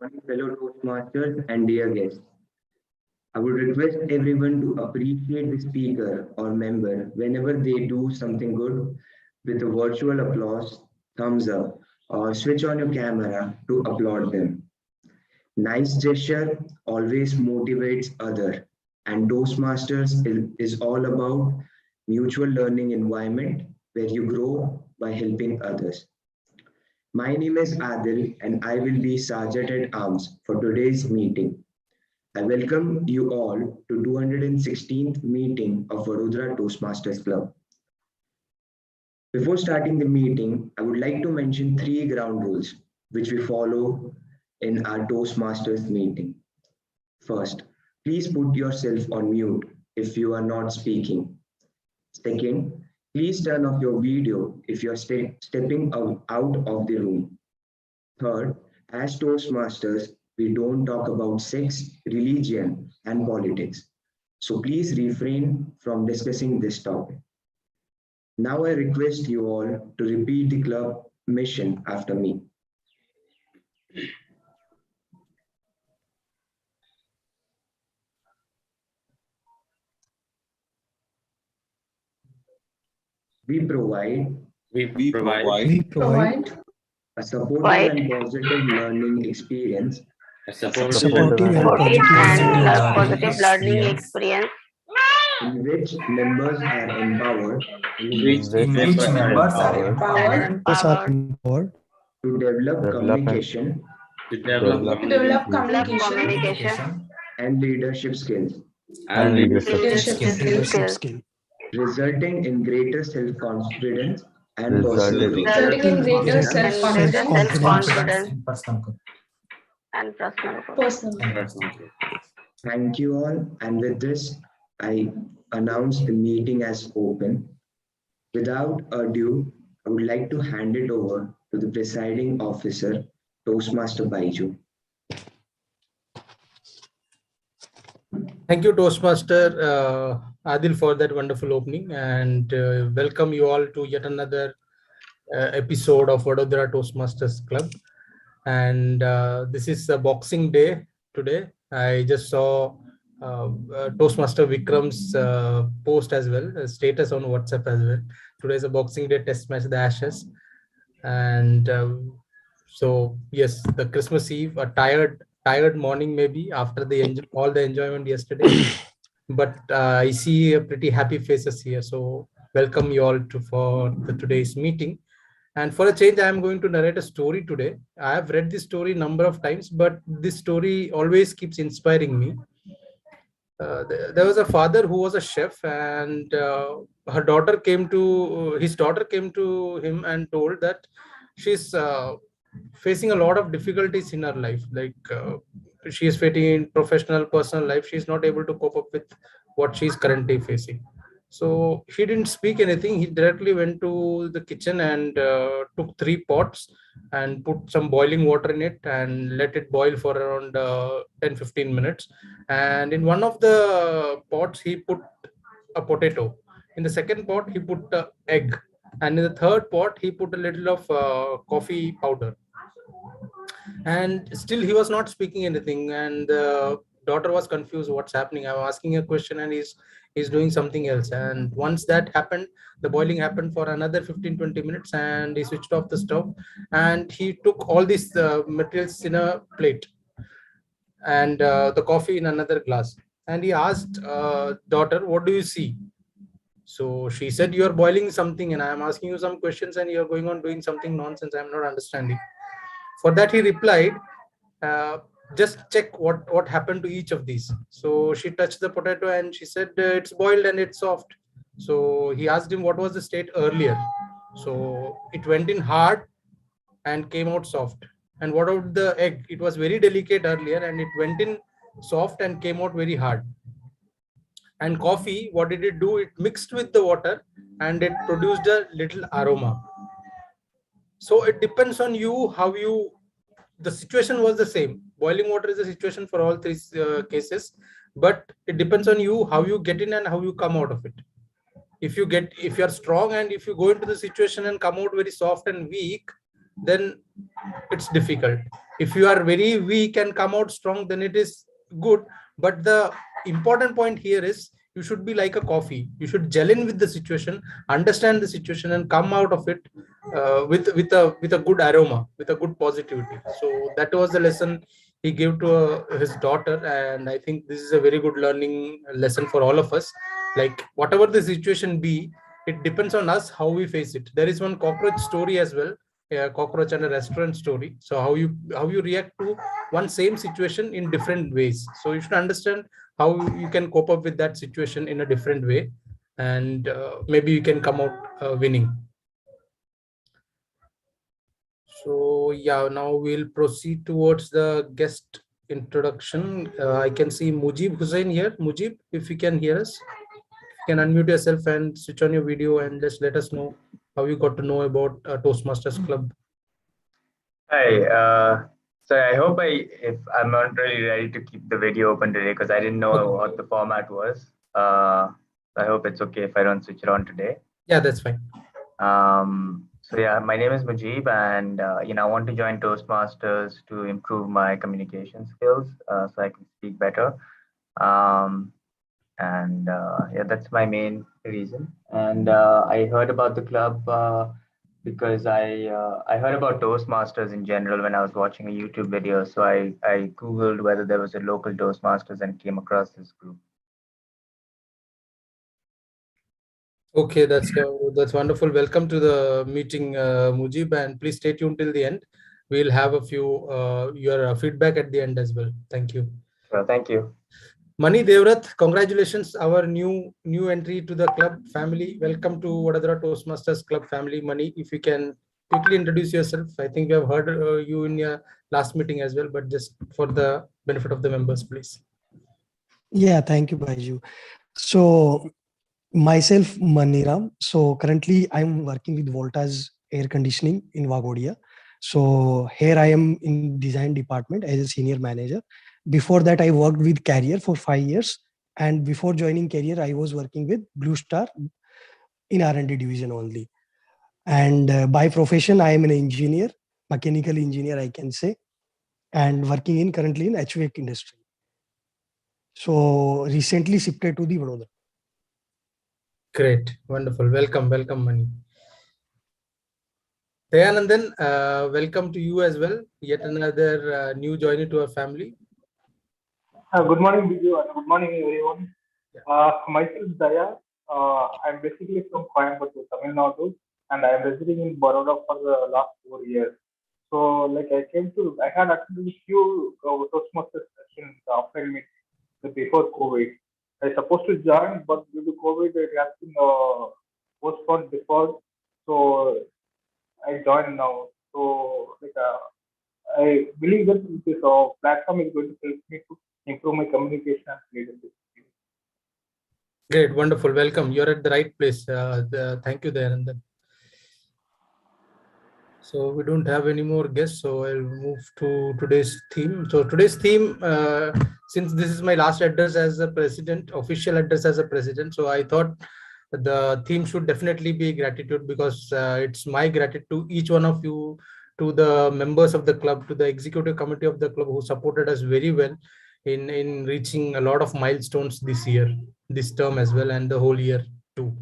morning, fellow Toastmasters and dear guests. I would request everyone to appreciate the speaker or member whenever they do something good with a virtual applause, thumbs up, or switch on your camera to applaud them. Nice gesture always motivates other, and Toastmasters is all about mutual learning environment where you grow by helping others. My name is Adil and I will be Sergeant at Arms for today's meeting. I welcome you all to 216th meeting of Vadodara Toastmasters Club. Before starting the meeting, I would like to mention three ground rules which we follow in our Toastmasters meeting. First, please put yourself on mute if you are not speaking. Second, please turn off your video if you are stepping out of the room. Third, as Toastmasters, we don't talk about sex, religion, and politics. So please refrain from discussing this topic. Now I request you all to repeat the club mission after me. We provide a supportive and positive learning experience supportive and positive learning experience in which members are empowered to develop communication and leadership skills, resulting in greater self-confidence and personal growth. self-confidence and personal growth. Thank you all. And with this, I announce the meeting as open. Without ado, I would like to hand it over to the presiding officer, Toastmaster Baiju. Thank you, Toastmaster Adil, for that wonderful opening, and welcome you all to yet another episode of Vadodara Toastmasters Club. And this is a Boxing Day today. I just saw Toastmaster Vikram's post as well, status on WhatsApp as well. Today is a Boxing Day test match, the Ashes. And so, yes, the Christmas Eve, a tired morning maybe after all the enjoyment yesterday. But I see pretty happy faces here. So welcome you all for today's meeting. And for a change, I am going to narrate a story today. I have read this story a number of times, but this story always keeps inspiring me. There was a father who was a chef, and his daughter came to him and told that she's facing a lot of difficulties in her life. Like she is facing in professional, personal life. She's not able to cope up with what she's currently facing. So he didn't speak anything. He directly went to the kitchen and took 3 pots and put some boiling water in it and let it boil for around 10-15 minutes. And in one of the pots, he put a potato. In the second pot, he put an egg. And in the third pot, he put a little of coffee powder. And still he was not speaking anything. And the daughter was confused. What's happening? I'm asking a question and he's doing something else. And once that happened, the boiling happened for another 15-20 minutes, and he switched off the stove and he took all these materials in a plate and the coffee in another glass. And he asked daughter, what do you see? So she said, you are boiling something and I am asking you some questions and you are going on doing something nonsense. I am not understanding. For that he replied, just check what happened to each of these. So she touched the potato and she said, it's boiled and it's soft. So he asked him what was the state earlier. So it went in hard and came out soft. And what about the egg? It was very delicate earlier and it went in soft and came out very hard. And coffee, what did it do? It mixed with the water and it produced a little aroma. So it depends on you how you, the situation was the same. Boiling water is the situation for all 3 cases, but it depends on you how you get in and how you come out of it. If you are strong and if you go into the situation and come out very soft and weak, then it's difficult. If you are very weak and come out strong, then it is good. But the important point here is you should be like a coffee. You should gel in with the situation, understand the situation, and come out of it with a good aroma, with a good positivity. So that was the lesson he gave to his daughter, and I think this is a very good learning lesson for all of us. Like whatever the situation be, it depends on us how we face it. There is one cockroach story as well, a cockroach and a restaurant story. So how you react to one same situation in different ways. So you should understand how you can cope up with that situation in a different way, and maybe you can come out winning. So yeah, now we'll proceed towards the guest introduction. I can see Mujib Hussain here. Mujib, if you can hear us, you can unmute yourself and switch on your video and just let us know how you got to know about Toastmasters Club. Hi, so I hope if I'm not really ready to keep the video open today because I didn't know what the format was. I hope it's okay if I don't switch it on today. Yeah, that's fine. So yeah, my name is Mujib, and I want to join Toastmasters to improve my communication skills so I can speak better. Yeah, that's my main reason. And I heard about the club because I heard about Toastmasters in general when I was watching a YouTube video. So I Googled whether there was a local Toastmasters and came across this group. Okay, that's wonderful. Welcome to the meeting, Mujib, and please stay tuned till the end. We'll have a few your feedback at the end as well. Thank you. Sure, thank you. Mani Devrat, congratulations, our new entry to the club family. Welcome to Vadodara Toastmasters Club family. Mani, if you can quickly introduce yourself. I think we have heard you in your last meeting as well, but just for the benefit of the members, please. Yeah, thank you, Baiju. So myself, Maniram. So currently I'm working with Voltas Air Conditioning in Vagodia. So here I am in design department as a senior manager. Before that, I worked with Carrier for 5 years. And before joining Carrier, I was working with Blue Star in R&D division only. And by profession, I am an engineer, mechanical engineer, I can say, and working currently in HVAC industry. So recently shifted to the Vadodara. Great, wonderful. Welcome, Mani. Dayanandan, welcome to you as well. Yet another new joiner to our family. Good morning, Biju, and good morning, everyone. Myself, Daya. I'm basically from Coimbatore, Tamil Nadu, and I'm residing in Baroda for the last 4 years. So, I had attended a few Toastmasters sessions after meet before COVID. I was supposed to join, but due to COVID, it has been postponed before. So, I joined now. So, I believe that this platform is going to help me to improve my communication and leadership. Great, wonderful. Welcome. You're at the right place. Thank you, Dayanandan. So we don't have any more guests, so I'll move to today's theme. So today's theme, since this is my last address as a president, official address as a president, so I thought the theme should definitely be gratitude, because it's my gratitude to each one of you, to the members of the club, to the executive committee of the club who supported us very well in reaching a lot of milestones this year, this term as well, and the whole year too.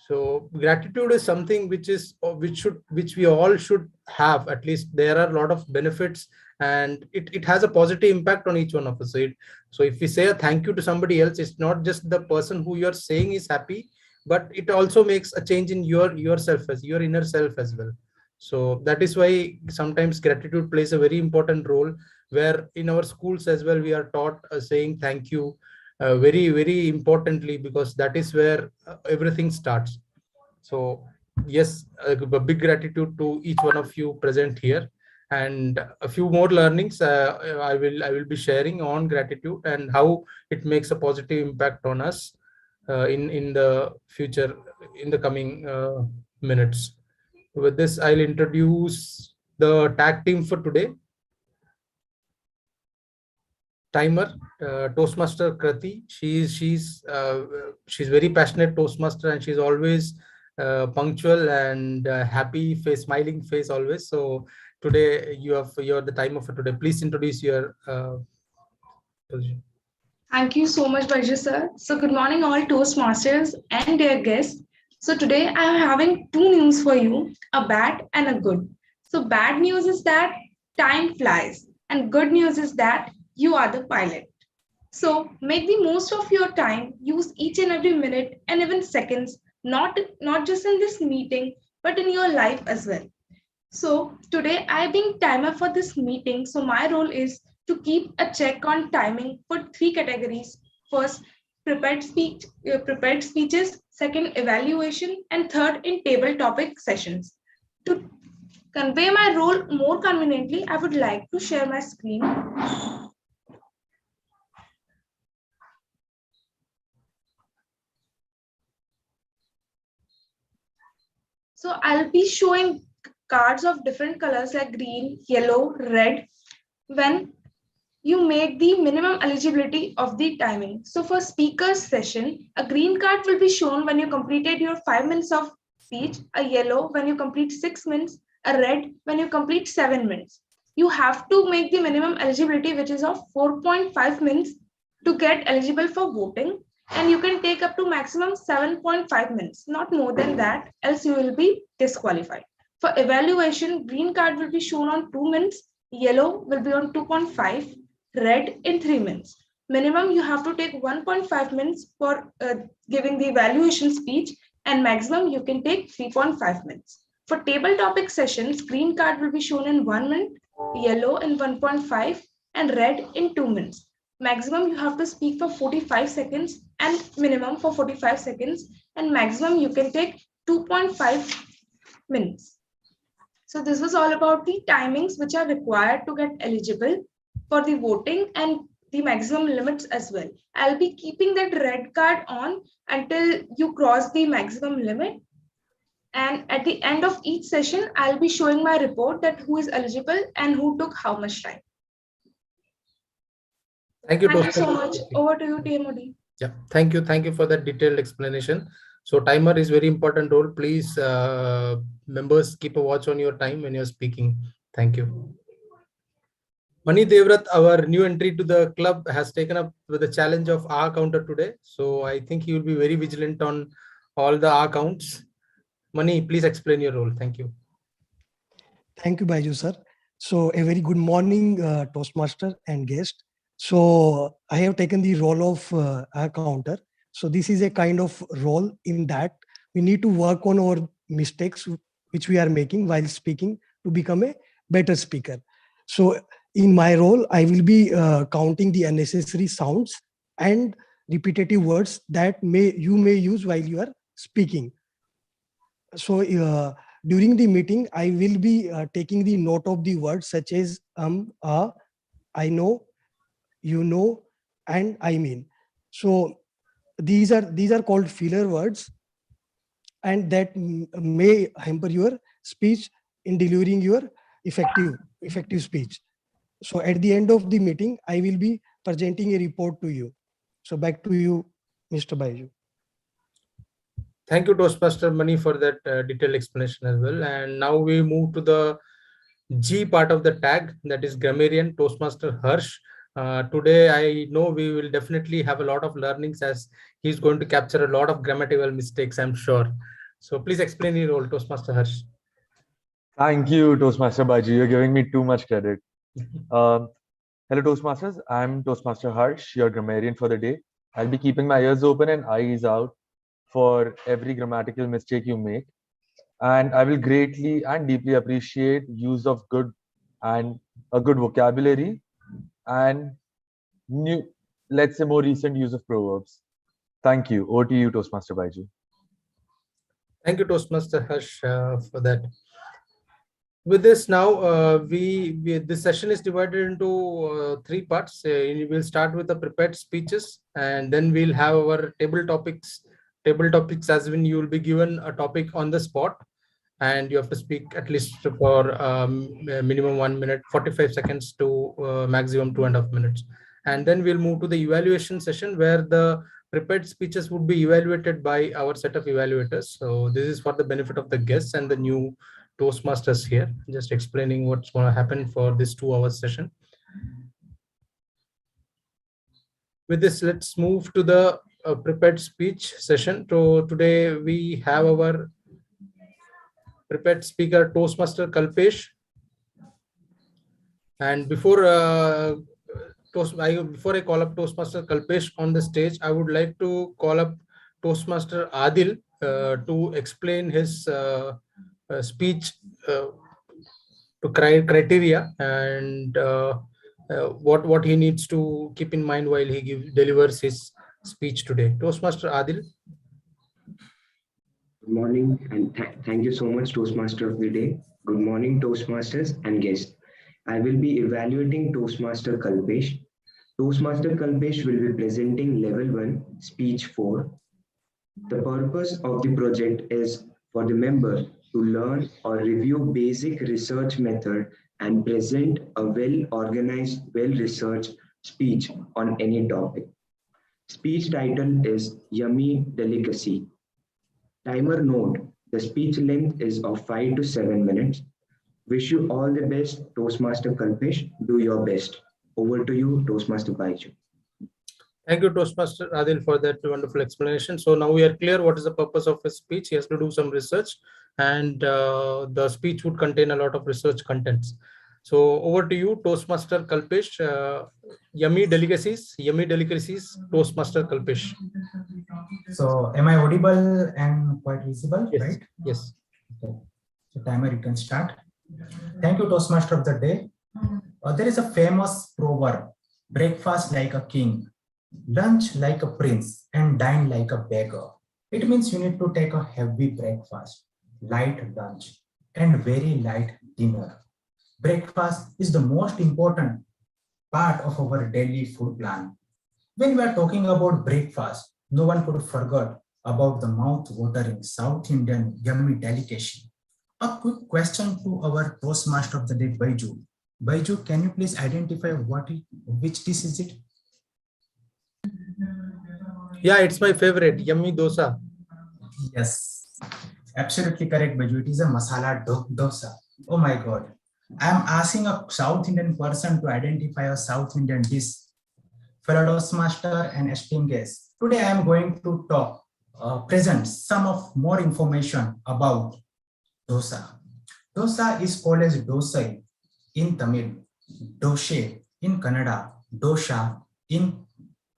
So gratitude is something which we all should have. At least there are a lot of benefits, and it has a positive impact on each one of us. So if we say a thank you to somebody else, it's not just the person who you're saying is happy, but it also makes a change in yourself, as your inner self as well. So that is why sometimes gratitude plays a very important role, where in our schools as well we are taught saying thank you very, very importantly, because that is where everything starts. So yes, a big gratitude to each one of you present here, and a few more learnings I will be sharing on gratitude and how it makes a positive impact on us in the future, in the coming minutes. With this, I'll introduce the tag team for today. Timer, Toastmaster Krati. She's very passionate Toastmaster, and she's always punctual and happy face, smiling face always. So today you're the timer for today. Please introduce your position. Thank you so much, Baiju sir. So good morning all Toastmasters and dear guests. So today I am having two news for you, a bad and a good. So bad news is that time flies and good news is that you are the pilot. So make the most of your time, use each and every minute and even seconds, not just in this meeting, but in your life as well. So today I being timer for this meeting. So my role is to keep a check on timing for three categories. First, prepared speeches, second, evaluation, and third, in table topic sessions. To convey my role more conveniently, I would like to share my screen. So I'll be showing cards of different colors like green, yellow, red when you make the minimum eligibility of the timing. So for speaker's session, a green card will be shown when you completed your 5 minutes of speech, a yellow when you complete 6 minutes, a red when you complete 7 minutes. You have to make the minimum eligibility, which is of 4.5 minutes to get eligible for voting. And you can take up to maximum 7.5 minutes, not more than that, else you will be disqualified. For evaluation, green card will be shown on 2 minutes, yellow will be on 2.5, red in 3 minutes. Minimum you have to take 1.5 minutes for giving the evaluation speech, and maximum you can take 3.5 minutes. For table topic sessions, green card will be shown in 1 minute, yellow in 1.5, and red in 2 minutes. Maximum you have to speak for 45 seconds and minimum for 45 seconds, and maximum you can take 2.5 minutes. So this was all about the timings which are required to get eligible for the voting and the maximum limits as well. I'll be keeping that red card on until you cross the maximum limit. And at the end of each session, I'll be showing my report that who is eligible and who took how much time. Thank you. Thank you so much. Over to you, TMOD. Yeah, thank you. Thank you for that detailed explanation. So timer is very important role. Please, members, keep a watch on your time when you're speaking. Thank you. Mani Devrat, our new entry to the club, has taken up with the challenge of R counter today. So I think he will be very vigilant on all the R counts. Mani, please explain your role. Thank you. Thank you, Baiju sir. So a very good morning, Toastmaster and guest. So I have taken the role of R counter. So this is a kind of role in that we need to work on our mistakes which we are making while speaking to become a better speaker. So in my role, I will be counting the unnecessary sounds and repetitive words that you may use while you are speaking. So during the meeting, I will be taking the note of the words such as I know, you know, and I mean. So these are called filler words, and that may hamper your speech in delivering your effective speech. So at the end of the meeting, I will be presenting a report to you. So back to you, Mr. Baiju. Thank you, Toastmaster Mani, for that detailed explanation as well. And now we move to the G part of the tag, that is Grammarian Toastmaster Harsh. Today, I know we will definitely have a lot of learnings as he's going to capture a lot of grammatical mistakes, I'm sure. So please explain your role, Toastmaster Harsh. Thank you, Toastmaster Baiju. You're giving me too much credit. Hello, Toastmasters. I'm Toastmaster Harsh, your grammarian for the day. I'll be keeping my ears open and eyes out for every grammatical mistake you make. And I will greatly and deeply appreciate use of good vocabulary and let's say more recent use of proverbs. Thank you. Over to you, Toastmaster Baiju. Thank you, Toastmaster Harsh, for that. With this now, this session is divided into 3 parts. We'll start with the prepared speeches, and then we'll have our table topics. Table topics as when you will be given a topic on the spot, and you have to speak at least for minimum 1 minute, 45 seconds to maximum 2.5 minutes. And then we'll move to the evaluation session where the prepared speeches would be evaluated by our set of evaluators. So this is for the benefit of the guests and the new Toastmasters here, just explaining what's going to happen for this 2-hour session. With this, let's move to the prepared speech session. So today we have our prepared speaker, Toastmaster Kalpesh. And before I call up Toastmaster Kalpesh on the stage, I would like to call up Toastmaster Adil to explain his speech to criteria and what he needs to keep in mind while he delivers his speech today. Toastmaster Adil. Good morning and thank you so much, Toastmaster of the day. Good morning, Toastmasters and guests. I will be evaluating Toastmaster Kalpesh. Toastmaster Kalpesh will be presenting Level 1, Speech 4. The purpose of the project is for the member to learn or review basic research method and present a well-organized, well-researched speech on any topic. Speech title is Yummy Delicacy. Timer note, the speech length is of 5 to 7 minutes. Wish you all the best, Toastmaster Kalpesh. Do your best. Over to you, Toastmaster Baiju. Thank you, Toastmaster Adil, for that wonderful explanation. So now we are clear what is the purpose of his speech. He has to do some research, and the speech would contain a lot of research contents. So over to you, Toastmaster Kalpesh. Yummy delicacies, Toastmaster Kalpesh. So am I audible and quite visible, yes. Right? Yes. Okay. So timer, you can start. Thank you, Toastmaster of the day. There is a famous proverb, breakfast like a king, lunch like a prince, and dine like a beggar. It means you need to take a heavy breakfast, light lunch, and very light dinner. Breakfast is the most important part of our daily food plan. When we are talking about breakfast, no one could forget about the mouth-watering South Indian yummy delicacy. A quick question to our Toastmaster of the day, Baiju. Baiju, can you please identify which dish is it? Yeah, it's my favorite, yummy dosa. Yes, absolutely correct, Baiju. It is a masala dosa. Oh my God. I am asking a South Indian person to identify a South Indian dish. Fellow Toastmaster and esteemed guests, today I am going to present some of more information about dosa. Dosa is called as dosa in Tamil, doshe in Kannada, dosha in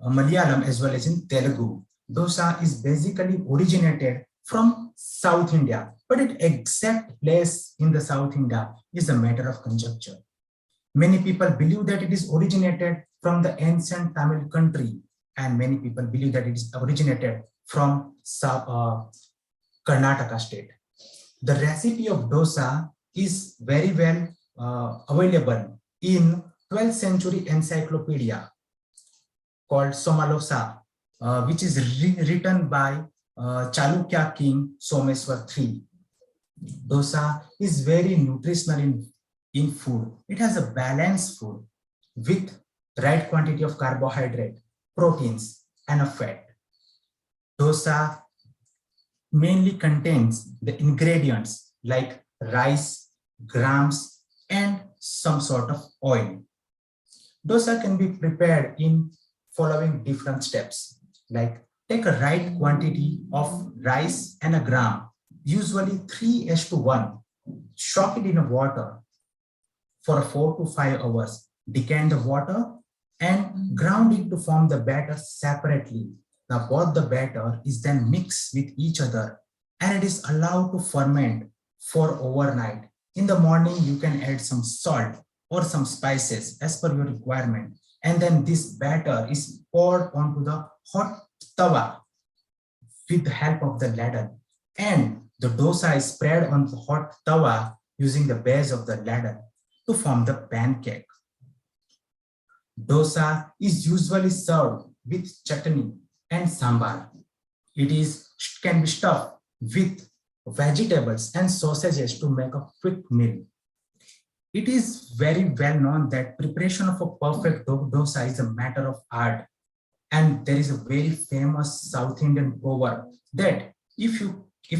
Malayalam as well as in Telugu. Dosa is basically originated from South India, but its exact place in the South India is a matter of conjecture. Many people believe that it is originated from the ancient Tamil country, and many people believe that it is originated from Karnataka state. The recipe of dosa is very well available in 12th century encyclopedia called Somalosa, which is written by Chalukya king Someswar III. Dosa is very nutritional in food. It has a balanced food with right quantity of carbohydrate, proteins, and a fat. Dosa mainly contains the ingredients like rice, grams, and some sort of oil. Dosa can be prepared in following different steps, like take a right quantity of rice and a gram, usually 3:1, soak it in water for 4 to 5 hours, decant the water and ground it to form the batter separately. Now both the batter is then mixed with each other and it is allowed to ferment for overnight. In the morning, you can add some salt or some spices as per your requirement. And then this batter is poured onto the hot tawa with the help of the ladle. And the dosa is spread on the hot tawa using the base of the ladle to form the pancake. Dosa is usually served with chutney and sambar. It can be stuffed with vegetables and sausages to make a quick meal. It is very well known that preparation of a perfect dosa is a matter of art. And there is a very famous South Indian proverb that if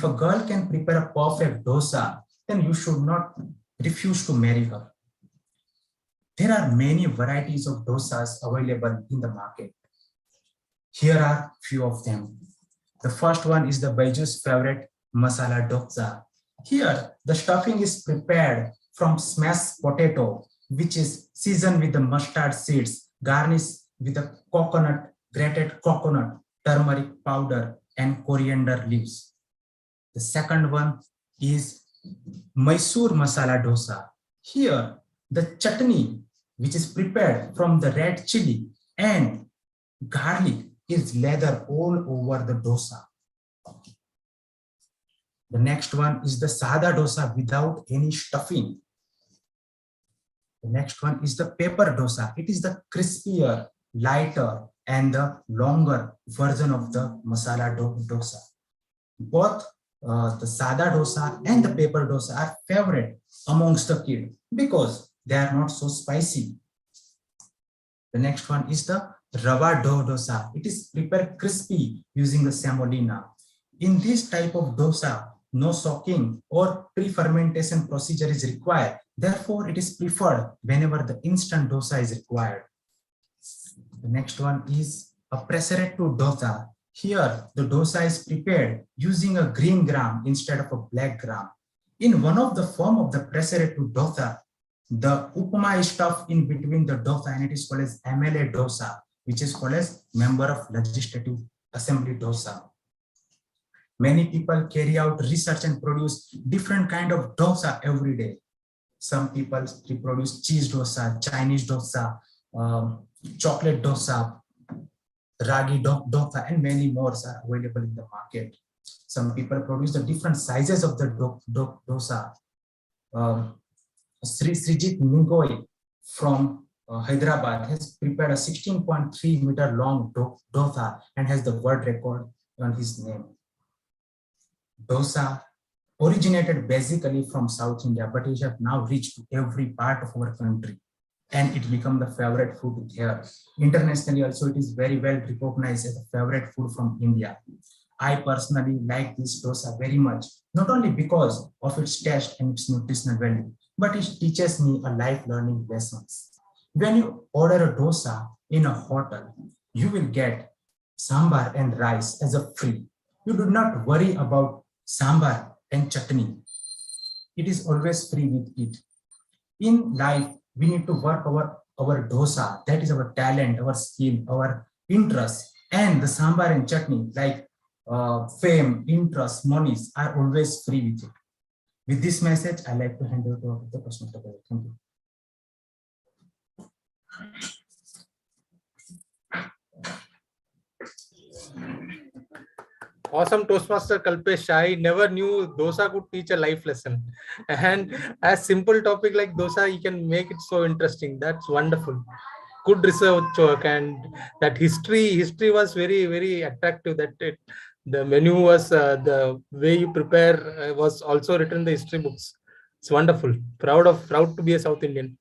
a girl can prepare a perfect dosa, then you should not refuse to marry her. There are many varieties of dosas available in the market. Here are few of them. The first one is the Baiju's favorite masala dosa. Here, the stuffing is prepared from smashed potato, which is seasoned with the mustard seeds, garnished with the coconut, grated coconut, turmeric powder, and coriander leaves. The second one is Mysore masala dosa. Here, the chutney, which is prepared from the red chili and garlic, is lathered all over the dosa. The next one is the sada dosa without any stuffing. The next one is the pepper dosa. It is the crispier, lighter, and the longer version of the masala dosa. Both the sada dosa and the pepper dosa are favorite amongst the kids because they are not so spicy. The next one is the Rava dosa. It is prepared crispy using the semolina. In this type of dosa, no soaking or pre-fermentation procedure is required. Therefore, it is preferred whenever the instant dosa is required. The next one is a preservative dosa. Here, the dosa is prepared using a green gram instead of a black gram. In one of the form of the preservative dosa, the upma is stuffed in between the dosa and it is called as MLA dosa, which is called as Member of Legislative Assembly dosa. Many people carry out research and produce different kind of dosa every day. Some people produce cheese dosa, Chinese dosa, chocolate dosa, ragi dosa, and many more are available in the market. Some people produce the different sizes of the dosa. Srijit Ningoi from Hyderabad has prepared a 16.3 meter long dosa and has the world record on his name. Dosa originated basically from South India, but it has now reached every part of our country and it become the favorite food here. Internationally also, it is very well recognized as a favorite food from India. I personally like this dosa very much, not only because of its taste and its nutritional value, but it teaches me a life learning lessons. When you order a dosa in a hotel, you will get sambar and rice as a free. You do not worry about sambar and chutney. It is always free with it. In life, we need to work our dosa. That is our talent, our skill, our interest. And the sambar and chutney, like fame, interest, monies, are always free with it. With this message, I like to hand over to the person. Thank you. Awesome, Toastmaster Kalpesh. I never knew dosa could teach a life lesson. And as simple topic like dosa, you can make it so interesting. That's wonderful. Good research work, and that history was very, very attractive. That the menu was the way you prepare was also written in the history books. It's wonderful. Proud to be a South Indian.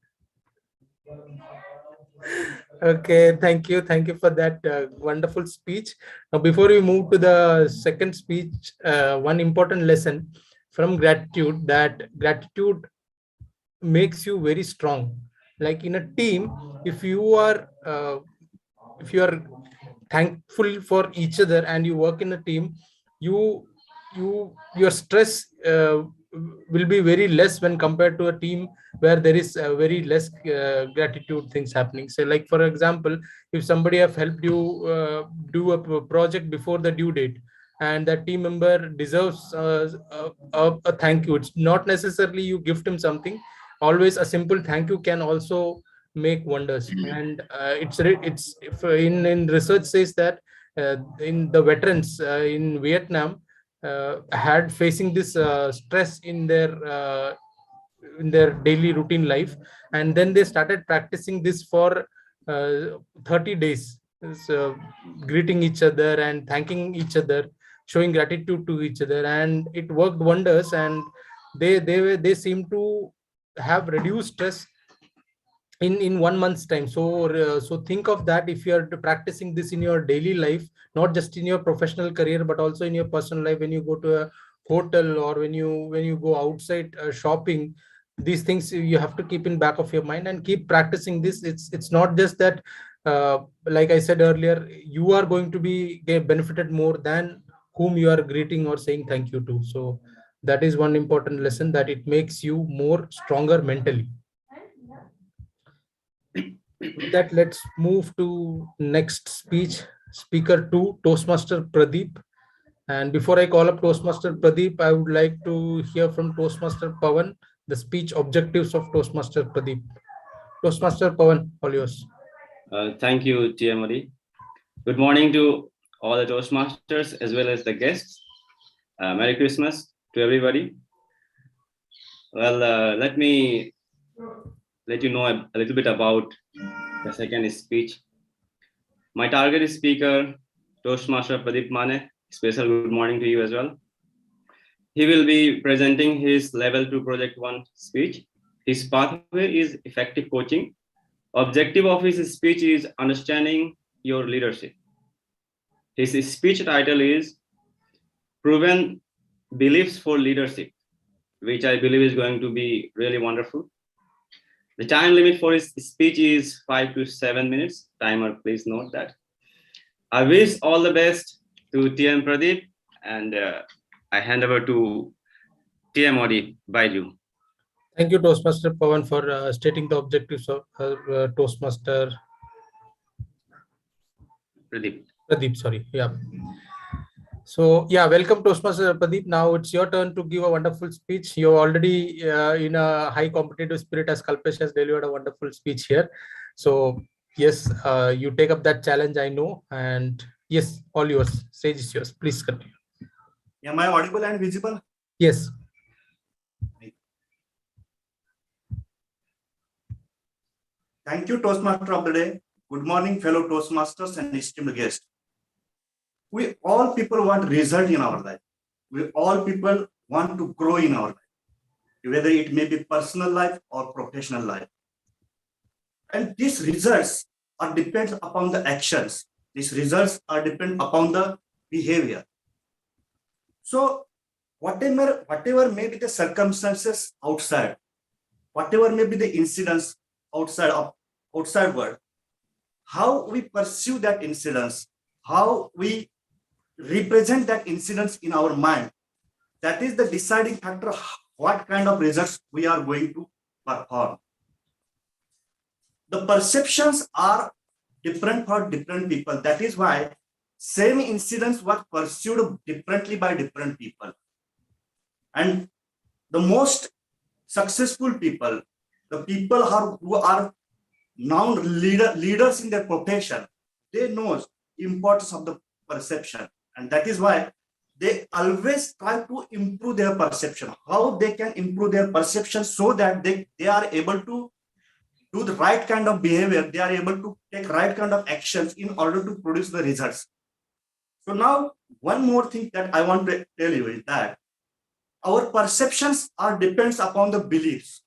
Okay, thank you for that wonderful speech. Now, before we move to the second speech, one important lesson from gratitude, that gratitude makes you very strong. Like in a team, if you are thankful for each other and you work in a team, your stress will be very less when compared to a team where there is very less gratitude things happening. So like, for example, if somebody have helped you do a project before the due date and that team member deserves a thank you, it's not necessarily you gift him something. Always a simple thank you can also make wonders. And it's in research says that in the veterans in Vietnam had facing this stress in their daily routine life, and then they started practicing this for 30 days, so greeting each other and thanking each other, showing gratitude to each other, and it worked wonders, and they seem to have reduced stress in 1 month's time. So think of that. If you are practicing this in your daily life, not just in your professional career but also in your personal life, when you go to a hotel or when you go outside shopping, these things you have to keep in back of your mind and keep practicing this. It's not just that like I said earlier, you are going to be get benefited more than whom you are greeting or saying thank you to. So that is one important lesson, that it makes you more stronger mentally. With that, let's move to next speaker 2, Toastmaster Pradeep. And before I call up Toastmaster Pradeep, I would like to hear from Toastmaster Pawan the speech objectives of Toastmaster Pradeep. Toastmaster Pawan, all yours. Thank you, TMRD. Good morning to all the Toastmasters as well as the guests. Merry Christmas to everybody. Well, let me let you know a little bit about the second speech. My target speaker, Toastmaster Pradeep Mane. Special good morning to you as well. He will be presenting his level 2 project 1 speech. His pathway is effective coaching. Objective of his speech is understanding your leadership. His speech title is Proven Beliefs for Leadership, which I believe is going to be really wonderful. The time limit for his speech is 5 to 7 minutes. Timer, please note that. I wish all the best to TM Pradeep, and I hand over to TM Odi. Bye, you. Thank you, Toastmaster Pawan, for stating the objectives of Toastmaster Pradeep, sorry. Yeah. So yeah, welcome Toastmaster Pradeep. Now it's your turn to give a wonderful speech. You're already in a high competitive spirit, as Kalpesh has delivered a wonderful speech here. So yes, you take up that challenge, I know. And yes, all yours. Stage is yours. Please continue. Am I audible and visible? Yes. Thank you, Toastmaster of the day. Good morning, fellow Toastmasters and esteemed guests. We all people want result in our life. We all people want to grow in our life, whether it may be personal life or professional life. And these results are depend upon the actions. These results are depend upon the behavior. So whatever may be the circumstances outside, whatever may be the incidents outside world, how we pursue that incidents, how we represent that incidents in our mind, that is the deciding factor what kind of results we are going to perform. The perceptions are different for different people. That is why same incidents were pursued differently by different people. And the most successful people, the people who are now leaders in their profession, they know the importance of the perception. And that is why they always try to improve their perception, how they can improve their perception so that they are able to do the right kind of behavior, they are able to take right kind of actions in order to produce the results. So now, one more thing that I want to tell you is that our perceptions depends upon the beliefs.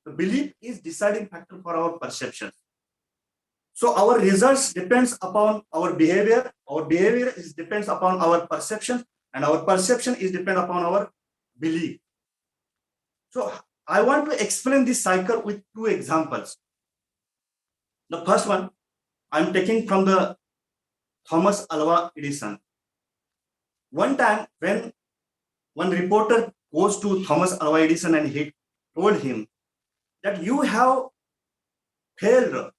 The belief is deciding factor for our perceptions. So our results depends upon our behavior is depends upon our perception, and our perception is depend upon our belief. So I want to explain this cycle with 2 examples. The first one I'm taking from the Thomas Alva Edison. One time when one reporter goes to Thomas Alva Edison and he told him that you have failed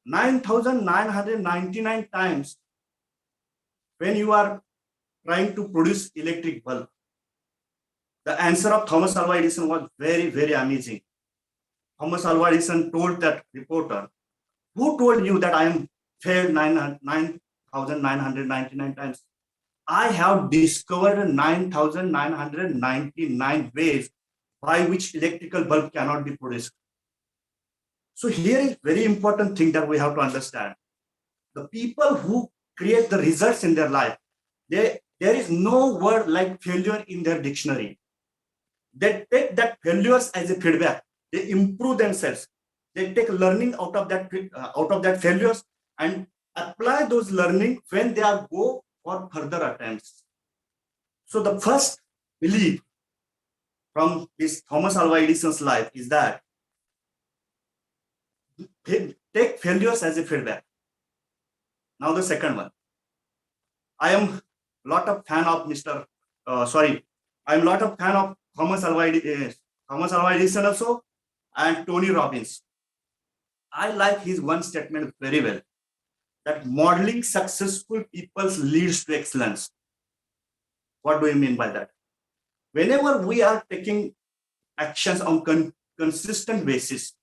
9,999 times when you are trying to produce electric bulb. The answer of Thomas Alva Edison was very, very amazing. Thomas Alva Edison told that reporter, who told you that I am failed 9,999 times? I have discovered 9,999 ways by which electrical bulb cannot be produced. So here is very important thing that we have to understand. The people who create the results in their life, there is no word like failure in their dictionary. They take that failures as a feedback. They improve themselves. They take learning out of that failures and apply those learning when they are go for further attempts. So the first believe from this Thomas Alva Edison's life is that take failures as a feedback. Now the second one. I am a lot of fan of I'm a lot of fan of Thomas Alva Edison also, and Tony Robbins. I like his one statement very well, that modeling successful people leads to excellence. What do you mean by that? Whenever we are taking actions on consistent basis,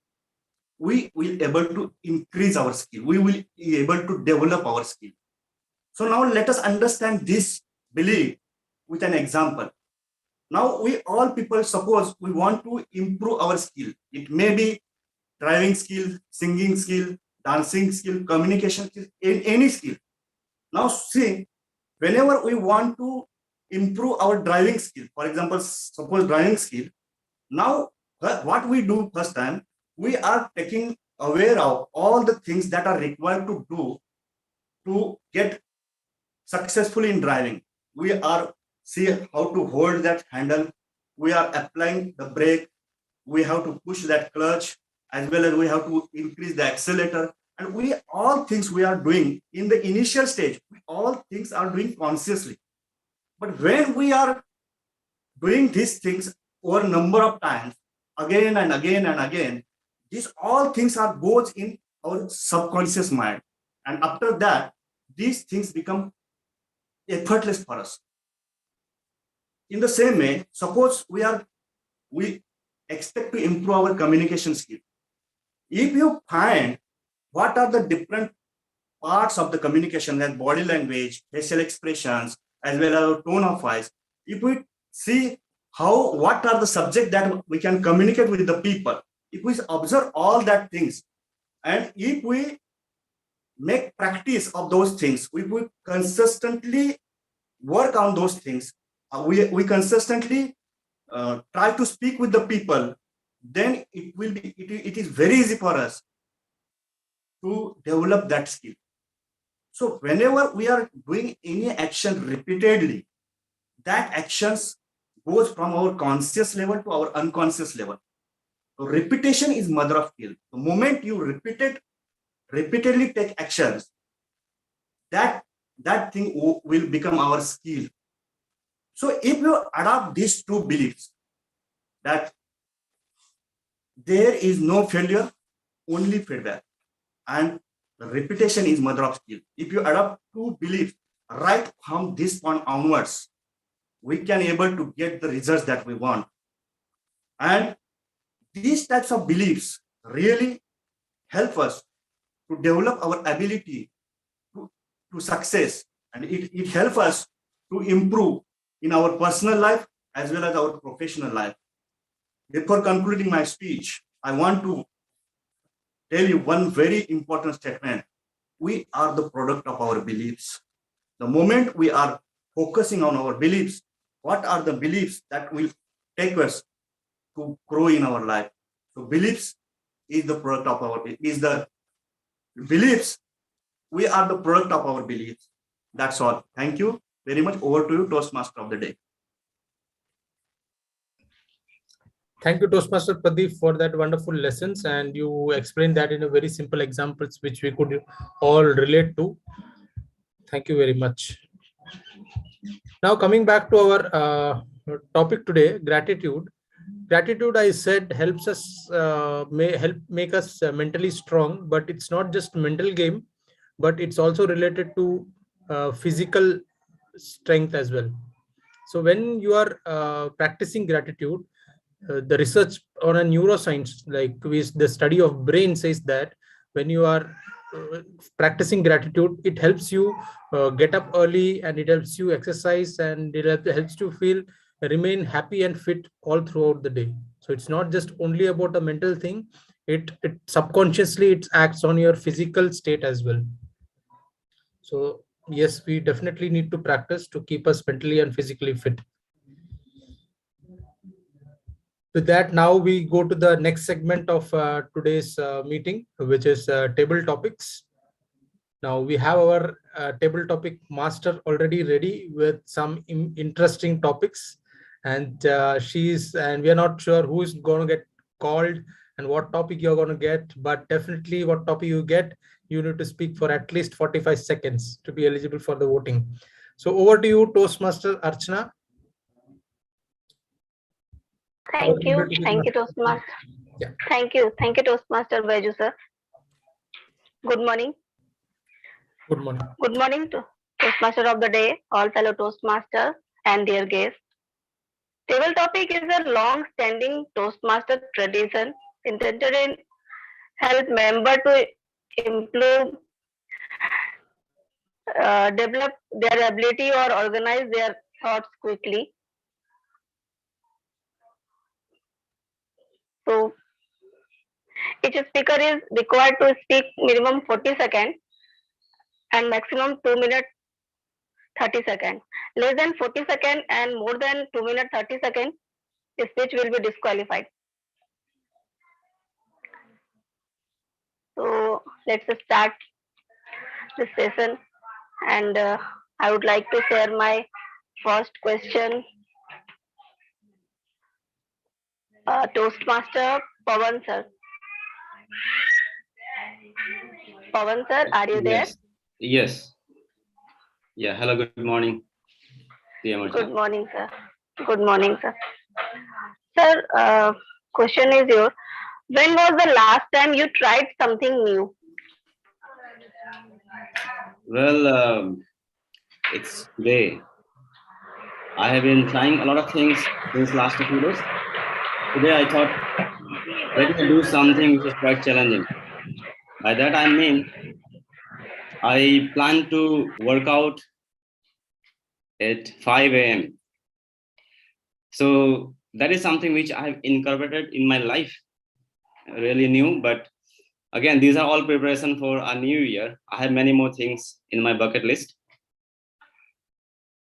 we will be able to increase our skill. We will be able to develop our skill. So now let us understand this belief with an example. Now we all people, suppose we want to improve our skill. It may be driving skill, singing skill, dancing skill, communication skill, any skill. Now see, whenever we want to improve our driving skill, for example, suppose driving skill, now what we do first time, we are taking aware of all the things that are required to do to get successful in driving. We are see how to hold that handle. We are applying the brake. We have to push that clutch, as well as we have to increase the accelerator. And we all things we are doing in the initial stage, all things are doing consciously. But when we are doing these things over a number of times, again and again and again, these all things are goes in our subconscious mind. And after that, these things become effortless for us. In the same way, suppose we expect to improve our communication skill. If you find what are the different parts of the communication, like body language, facial expressions, as well as tone of voice, if we see what are the subject that we can communicate with the people, if we observe all that things, and if we make practice of those things, if we consistently work on those things, we consistently try to speak with the people, then it is very easy for us to develop that skill. So whenever we are doing any action repeatedly, that actions goes from our conscious level to our unconscious level. So repetition is mother of skill. The moment you repeatedly take actions, that thing will become our skill. So if you adopt these two beliefs, that there is no failure, only feedback, and repetition is mother of skill. If you adopt two beliefs right from this point onwards, we can able to get the results that we want. And these types of beliefs really help us to develop our ability to success, and it helps us to improve in our personal life as well as our professional life. Before concluding my speech, I want to tell you one very important statement. We are the product of our beliefs. The moment we are focusing on our beliefs, what are the beliefs that will take us to grow in our life? So beliefs is the product of our beliefs. We are the product of our beliefs. That's all. Thank you very much. Over to you, Toastmaster of the day. Thank you, Toastmaster Pradeep, for that wonderful lessons, and you explained that in a very simple examples which we could all relate to. Thank you very much. Now coming back to our topic today, gratitude. Gratitude, I said, helps us make us mentally strong, but it's not just mental game, but it's also related to physical strength as well. So when you are practicing gratitude, the research on a neuroscience, like the study of brain, says that when you are practicing gratitude, it helps you get up early, and it helps you exercise, and it helps you remain happy and fit all throughout the day. So it's not just only about a mental thing. It subconsciously it acts on your physical state as well. So yes, we definitely need to practice to keep us mentally and physically fit. With that, now we go to the next segment of today's meeting, which is table topics. Now we have our table topic master already ready with some interesting topics, and we are not sure who is going to get called and what topic you're going to get, but definitely what topic you get, you need to speak for at least 45 seconds to be eligible for the voting. So over to you, Toastmaster Archana. Thank you, Toastmaster. Yeah. Thank you, Toastmaster Baiju sir. Good morning. Good morning. Good morning to Toastmaster of the day, all fellow Toastmasters and dear guests. Table topic is a long-standing Toastmaster tradition intended in help member to improve, develop their ability or organize their thoughts quickly. So each speaker is required to speak minimum 40 seconds and maximum 2 minutes 30 seconds. Less than 40 seconds and more than 2 minutes 30 seconds, the speech will be disqualified. So let's start this session, and I would like to share my first question. Toastmaster Pawan sir. Pawan sir, are you there? Yes. Yeah. Hello. Good morning. Good morning, sir. Good morning, sir. Sir, question is yours. When was the last time you tried something new? Well, it's today. I have been trying a lot of things since last few days. Today I thought, let me do something which is quite challenging. By that I mean, I plan to work out at 5 a.m. So that is something which I have incorporated in my life, really new. But again, these are all preparation for a new year. I have many more things in my bucket list.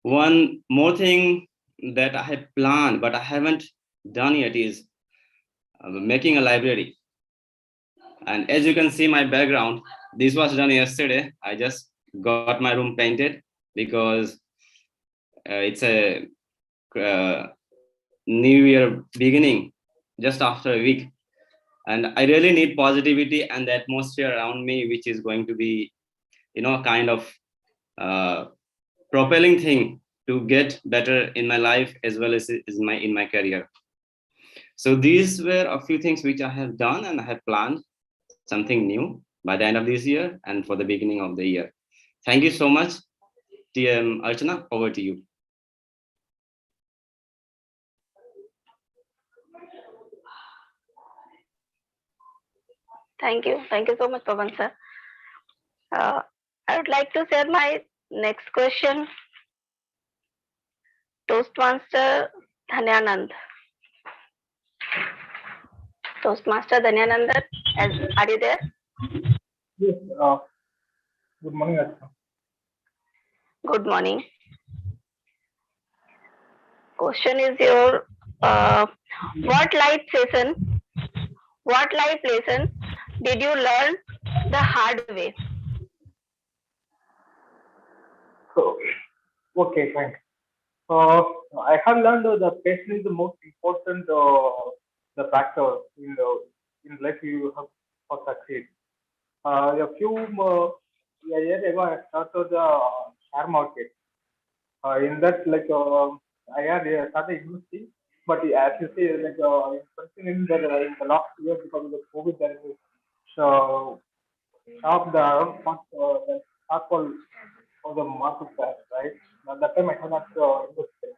One more thing that I have planned, but I haven't done yet is making a library. And as you can see my background, this was done yesterday. I just got my room painted because it's a new year beginning just after a week. And I really need positivity and the atmosphere around me, which is going to be, kind of propelling thing to get better in my life as well as in my career. So these were a few things which I have done, and I have planned something new by the end of this year and for the beginning of the year. Thank you so much, TM Archana. Over to you. Thank you so much, Pawan sir. I would like to share my next question. Toastmaster Dhanyanand. Toastmaster Dhanyanand, are you there? Yes. Good morning, Archana. Good morning. Question is your what life lesson did you learn the hard way? So, okay, fine. I have learned that patience is the most important the factor in life you have for succeed. A year ago, I started the share market. In that, I had started investing, but as you say, in the last year because of the COVID, there is sharp the sharp fall of the market crash, right? At that time, I had not invested.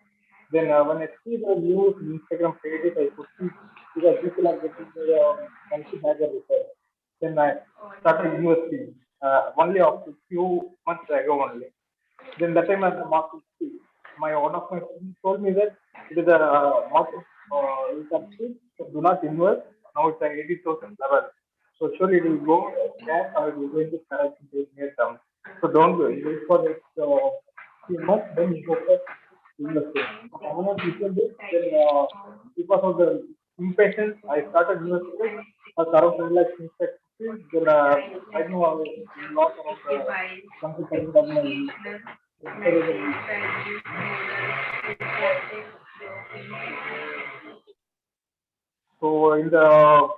Then when I see the news in Instagram pages, I could see because people are getting the multi-bagger return. Then I started investing only after few months ago only. Then that time at the market, one of my friends told me that it is a market you can see, so do not invest. Now it's at 80,000 level. So surely it will go cash or it will go into correct in near term. So don't wait for this few months, then you go for investing. I want to people this, then because of the impatience, I started investing. Around 10 lakhs invested. Then right now I lost around 20% of my So in the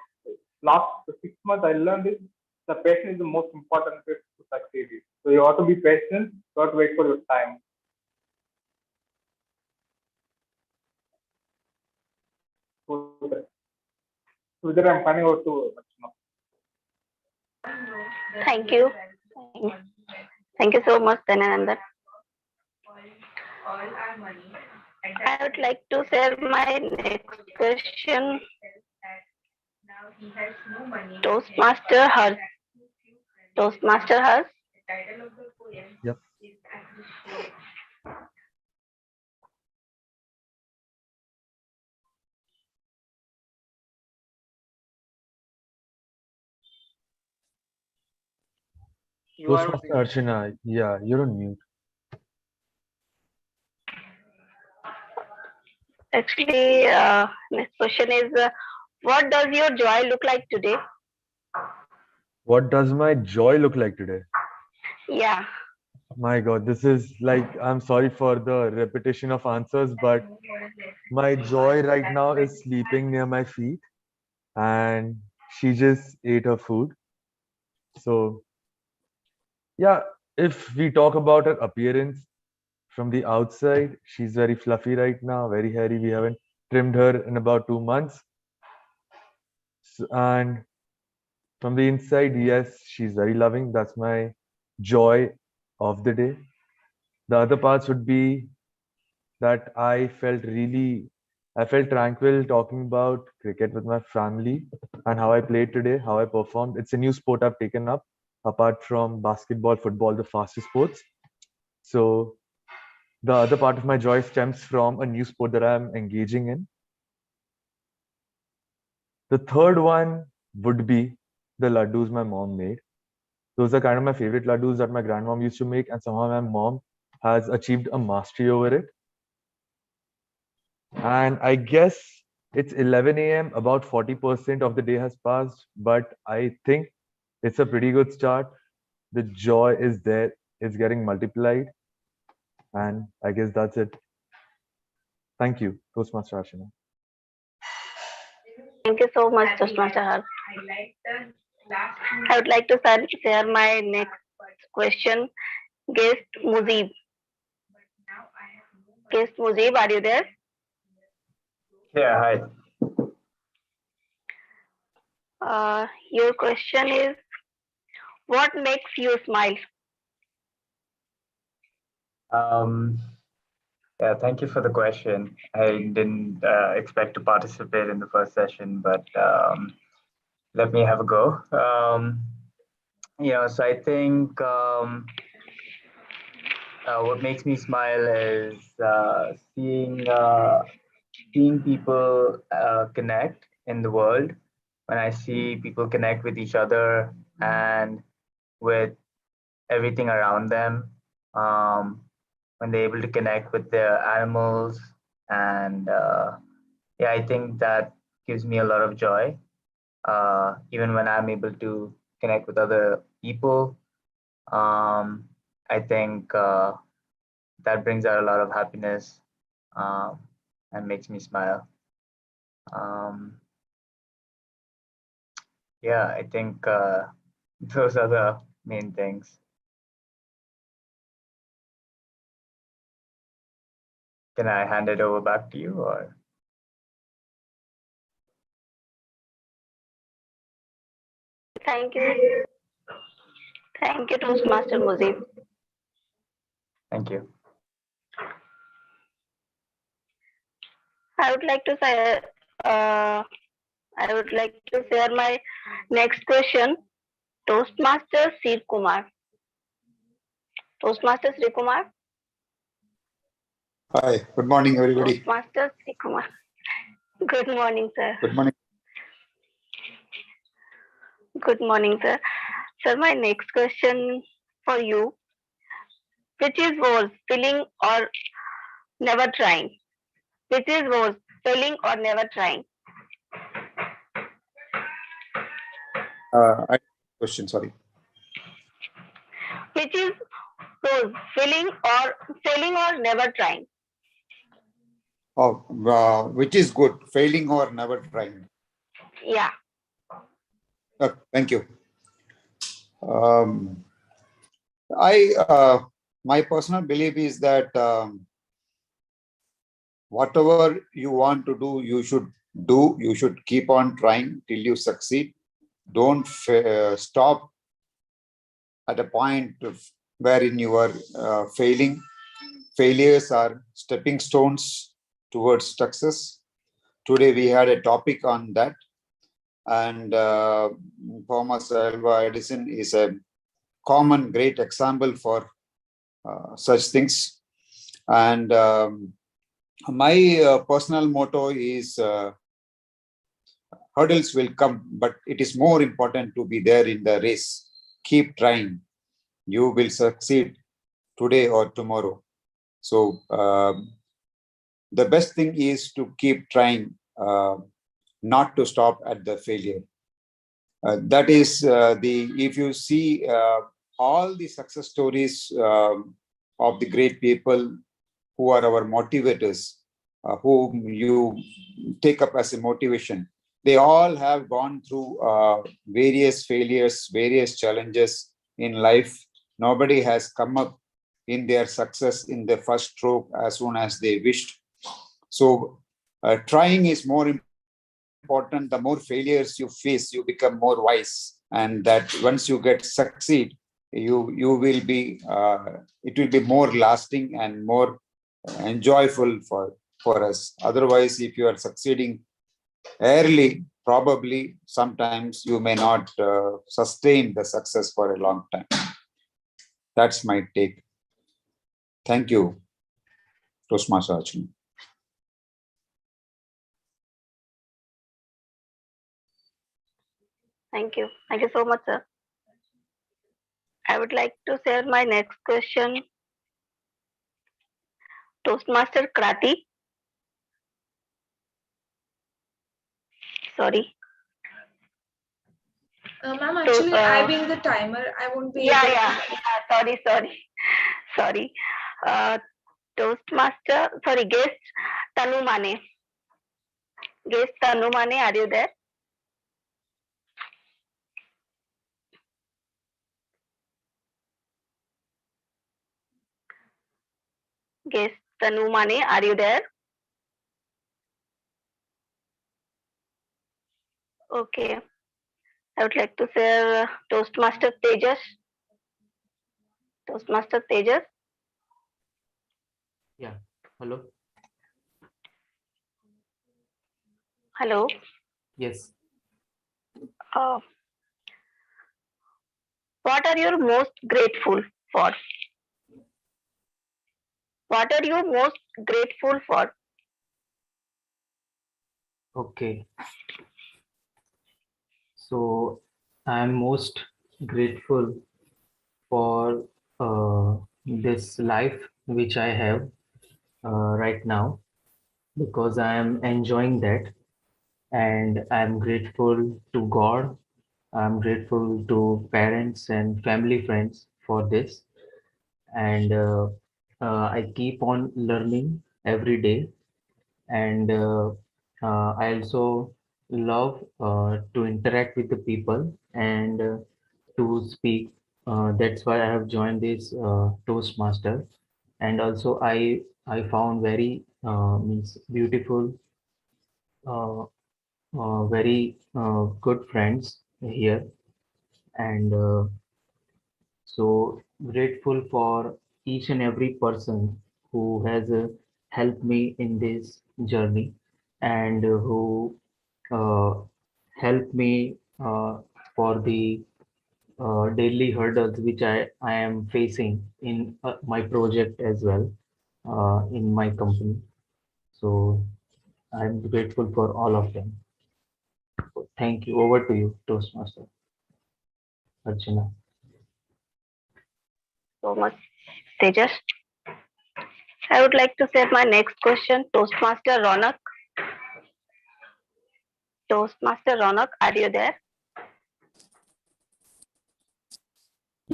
last 6 months, I learned is the patience is the most important bit to succeed. So you have to be patient, you have to wait for your time. So that I'm finding out to Thank you. Thank you so much, Dhananandan. I would like to share my next question. Toastmaster Harsh. Toastmaster Harsh. Yep. Toastmaster Archana, yeah, you're on mute. Actually, next question is, what does your joy look like today? What does my joy look like today? Yeah. My God, this is like, I'm sorry for the repetition of answers, but my joy right now is sleeping near my feet and she just ate her food. So, yeah, if we talk about her appearance from the outside, she's very fluffy right now, very hairy. We haven't trimmed her in about 2 months. And from the inside, yes, she's very loving. That's my joy of the day. The other parts would be that I felt tranquil talking about cricket with my family and how I played today, how I performed. It's a new sport I've taken up apart from basketball, football, the fastest sports. So the other part of my joy stems from a new sport that I'm engaging in. The third one would be the laddus my mom made. Those are kind of my favorite laddus that my grandmom used to make, and somehow my mom has achieved a mastery over it. And I guess it's 11 a.m. About 40% of the day has passed, but I think it's a pretty good start. The joy is there, it's getting multiplied. And I guess that's it. Thank you, Toastmaster Ashina. Thank you so much, Toastmaster Harsh. I would like to share my next question. Guest Mujib. Guest Mujib, are you there? Yeah, hi. Your question is, what makes you smile? Yeah, thank you for the question. I didn't expect to participate in the first session, but let me have a go. So I think what makes me smile is seeing people connect in the world. When I see people connect with each other and with everything around them, when they're able to connect with their animals, and yeah, I think that gives me a lot of joy. Even when I'm able to connect with other people, I think that brings out a lot of happiness and makes me smile. Yeah, I think those are the main things. Can I hand it over back to you, or? Thank you. Thank you, Toastmaster Mujib. Thank you. I would like to say, share my next question. Toastmaster Sri Kumar. Toastmaster Sri Kumar. Hi, good morning, everybody. Toastmaster Sri Kumar. Good morning, sir. Good morning. Good morning, sir. Sir, my next question for you. Which is worse, failing or never trying? Which is worse, failing or never trying? Question, sorry. Which is worse, failing or never trying? which is good, failing or never trying? Yeah. Thank you. My personal belief is that whatever you want to do, you should do. You should keep on trying till you succeed. Don't stop at a point wherein you are failing. Failures are stepping stones towards success. Today we had a topic on that, and Thomas Alva Edison is a common great example for such things. And my personal motto is hurdles will come, but it is more important to be there in the race. Keep trying. You will succeed today or tomorrow. So the best thing is to keep trying, not to stop at the failure. That is if you see all the success stories of the great people who are our motivators, whom you take up as a motivation, they all have gone through various failures, various challenges in life. Nobody has come up in their success in the first stroke as soon as they wished. So trying is more important. The more failures you face, you become more wise, and that once you get succeed, you will be it will be more lasting and more enjoyable for us. Otherwise, if you are succeeding early, probably sometimes you may not sustain the success for a long time. That's my take. Thank you, Toastmaster Arjun. Thank you. Thank you so much, sir. I would like to share my next question. Toastmaster Krati. Sorry. Ma'am, actually, I being the timer, I won't be able to. Sorry. Toastmaster, sorry, guest Tanu Mane. Guest Tanu Mane, are you there? Guest Tanu Mane, are you there? Okay. I would like to share Toastmaster Tejas. Toastmaster Tejas. Yeah. Hello. Hello. Yes. What are you most grateful for? What are you most grateful for? Okay. So I'm most grateful for this life which I have right now, because I am enjoying that, and I'm grateful to God. I'm grateful to parents and family friends for this, and I keep on learning every day, and I also love to interact with the people and to speak. That's why I have joined this Toastmaster, and also I found very means beautiful, uh, very good friends here, and so grateful for each and every person who has helped me in this journey, and who uh, helped me for the daily hurdles which I am facing in my project as well, in my company. So I'm grateful for all of them. So thank you. Over to you, Toastmaster Archana. So much, Tejas. I would like to share my next question. Toastmaster Ronak. Toastmaster Ronak, are you there?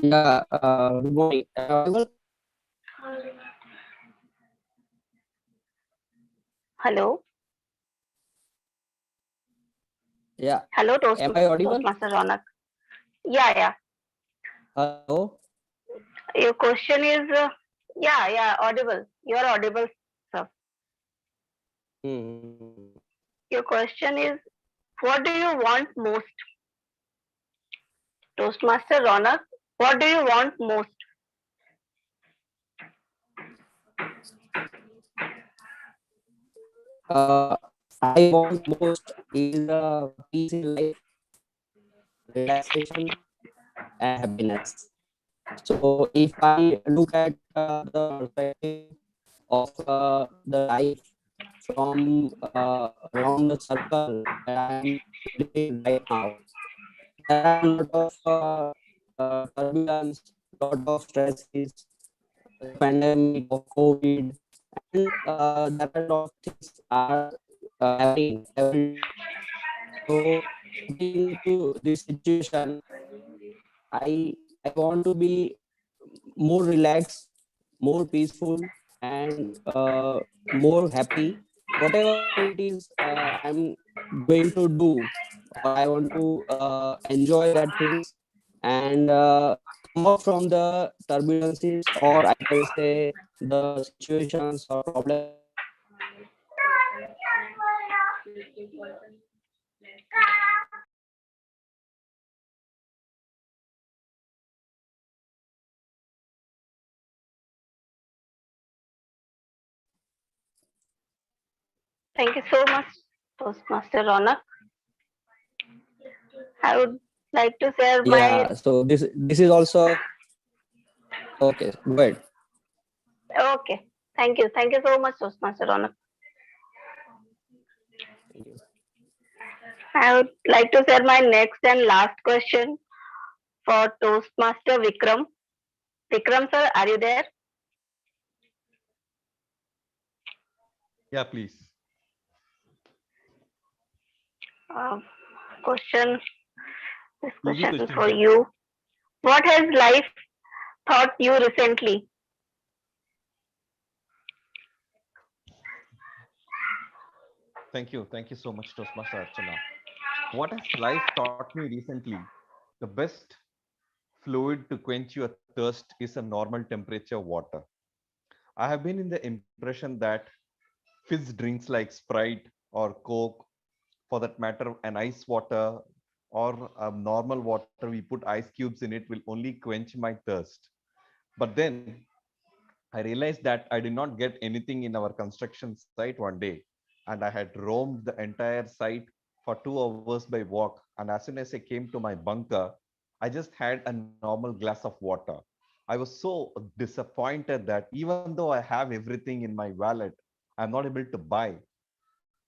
Yeah, good morning. Hello. Yeah. Hello, Am I audible? Toastmaster Ronak. Yeah. Hello. Your question is, yeah, audible. You are audible, sir. Your question is, what do you want most? Toastmaster Ronak, what do you want most? I want most is peace in life, relaxation, and happiness. So if I look at the perspective of the life from around the circle that I am living right now, there are a lot of turbulence, lot of stresses, the pandemic of COVID, and there are a lot of things are happening every day. So according to this situation, I want to be more relaxed, more peaceful, and more happy. Whatever it is I'm going to do, or I want to enjoy that things and come out from the turbulences, or I can say the situations or problems that are happening around me. Thank you so much, Toastmaster Ronak. I would like to share my. Yeah. So this is also okay. Go ahead. Okay. Thank you. Thank you so much, Toastmaster Ronak. Thank you. I would like to share my next and last question for Toastmaster Vikram. Vikram sir, are you there? Yeah, please. Question. This Easy question is question, for sir. you. What has life taught you recently? Thank you. Thank you so much, Toastmaster Archana. What has life taught me recently? The best fluid to quench your thirst is a normal temperature water. I have been in the impression that fizz drinks like Sprite or Coke, for that matter, an ice water or a normal water, we put ice cubes in it, will only quench my thirst. But then I realized that I did not get anything in our construction site one day, and I had roamed the entire site for 2 hours by walk. And as soon as I came to my bunker, I just had a normal glass of water. I was so disappointed that even though I have everything in my wallet, I'm not able to buy.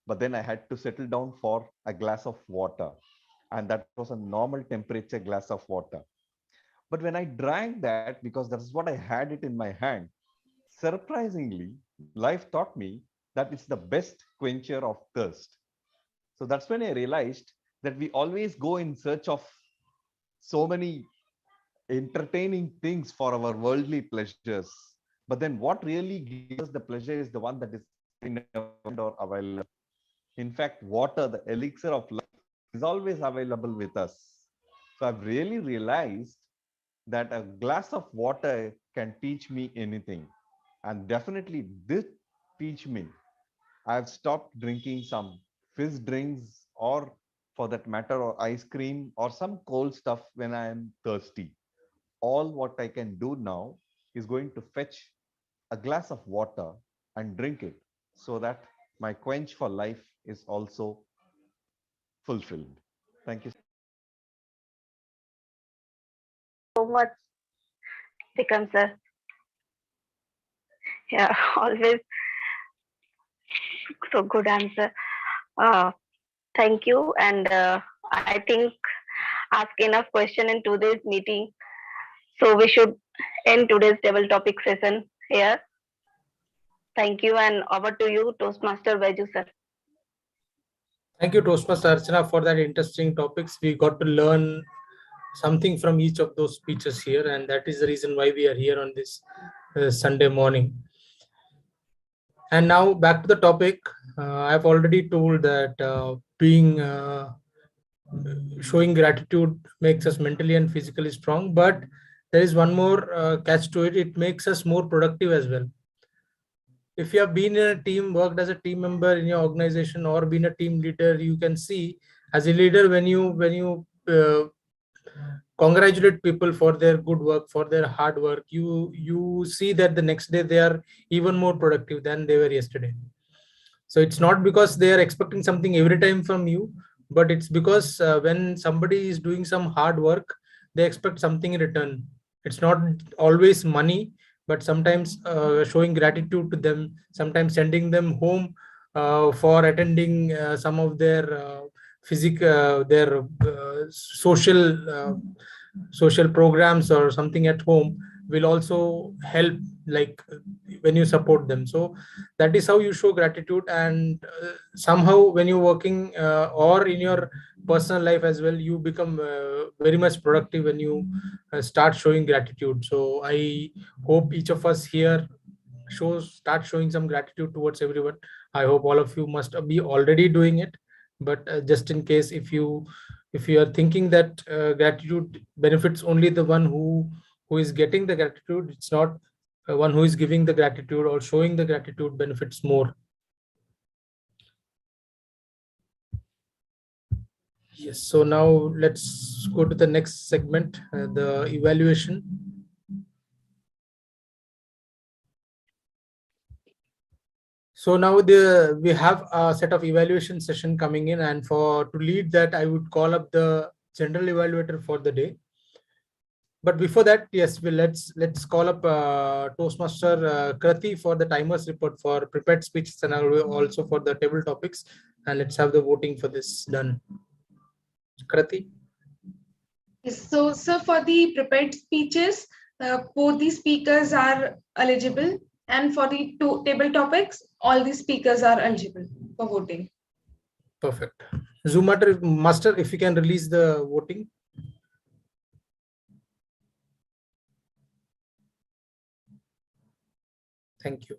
But then I had to settle down for a glass of water, and that was a normal temperature glass of water. But when I drank that, because that's what I had it in my hand, surprisingly, life taught me that it's the best quencher of thirst. So that's when I realized that we always go in search of so many entertaining things for our worldly pleasures. But then what really gives us the pleasure is the one that is in our mind or available. In fact, water, the elixir of life, is always available with us. So I've really realized that a glass of water can teach me anything. And definitely this teach me. I've stopped drinking some fizz drinks or for that matter or ice cream or some cold stuff when I am thirsty. All what I can do now is going to fetch a glass of water and drink it so that my quench for life is also fulfilled. Thank you. So much, Vikram sir. Yeah, always so good answer. Uh, Thank you. And I think ask enough question in today's meeting. So we should end today's table topic session here. Thank you, and over to you, Toastmaster Vaju sir. Thank you, Toastmaster Archana, for that interesting topics. We got to learn something from each of those speeches here, and that is the reason why we are here on this Sunday morning. And now back to the topic. I've already told that showing gratitude makes us mentally and physically strong, but there is one more catch to it. It makes us more productive as well. If you have been in a team, worked as a team member in your organization, or been a team leader, you can see as a leader, when you congratulate people for their good work, for their hard work, you see that the next day they are even more productive than they were yesterday. So it's not because they are expecting something every time from you, but it's because when somebody is doing some hard work, they expect something in return. It's not always money, but sometimes showing gratitude to them, sometimes sending them home for attending some of their social programs or something at home will also help, like when you support them. So that is how you show gratitude. And somehow when you're working or in your personal life as well, you become very much productive when you start showing gratitude. So I hope each of us here start showing some gratitude towards everyone. I hope all of you must be already doing it, but just in case, if you are thinking that gratitude benefits only the one who is getting the gratitude, it's not one who is giving the gratitude or showing the gratitude benefits more. Yes, so now let's go to the next segment, the evaluation. So now we have a set of evaluation session coming in, and to lead that, I would call up the general evaluator for the day. But before that, yes, let's call up Toastmaster Krati for the timers report for prepared speeches and also for the table topics, and let's have the voting for this done. Krati. Yes, so for the prepared speeches, both the speakers are eligible, and for the table topics, all the speakers are eligible for voting. Perfect. Zoom Master, if you can release the voting. Thank you.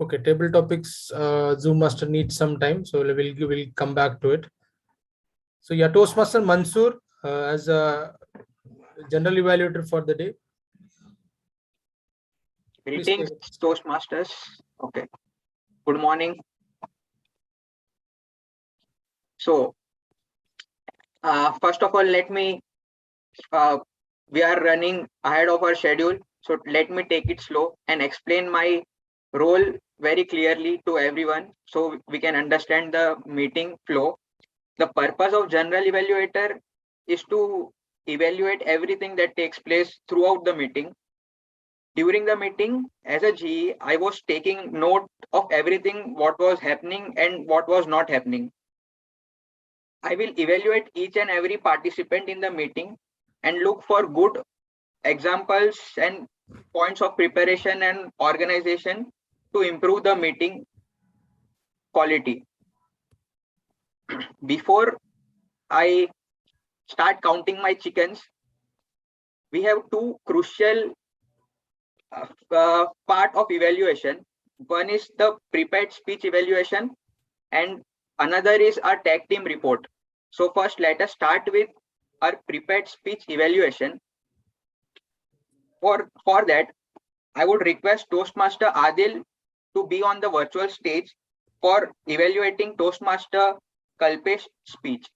Okay, table topics, Zoom Master needs some time, so we'll come back to it. So yeah, Toastmaster Mansoor as a general evaluator for the day. Greetings, Toastmasters. Okay, good morning. So, first of all, we are running ahead of our schedule. So let me take it slow and explain my role very clearly to everyone so we can understand the meeting flow. The purpose of general evaluator is to evaluate everything that takes place throughout the meeting. During the meeting, as a GE, I was taking note of everything, what was happening and what was not happening. I will evaluate each and every participant in the meeting and look for good examples and points of preparation and organization to improve the meeting quality. Before I start counting my chickens, we have two crucial part of evaluation. One is the prepared speech evaluation and another is our tag team report. So first, let us start with our prepared speech evaluation. For that, I would request Toastmaster Adil to be on the virtual stage for evaluating Toastmaster Kalpesh's speech.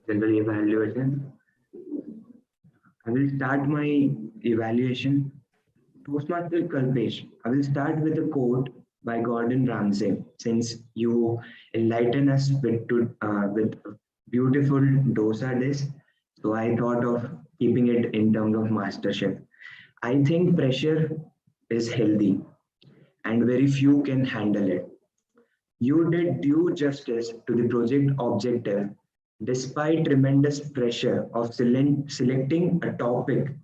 General evaluation. I will start my evaluation. Toastmaster Kalpesh, I will start with a quote by Gordon Ramsay, since you enlighten us with beautiful dosa dish. So I thought of keeping it in terms of mastership. I think pressure is healthy and very few can handle it. You did due justice to the project objective Despite tremendous pressure of selecting a topic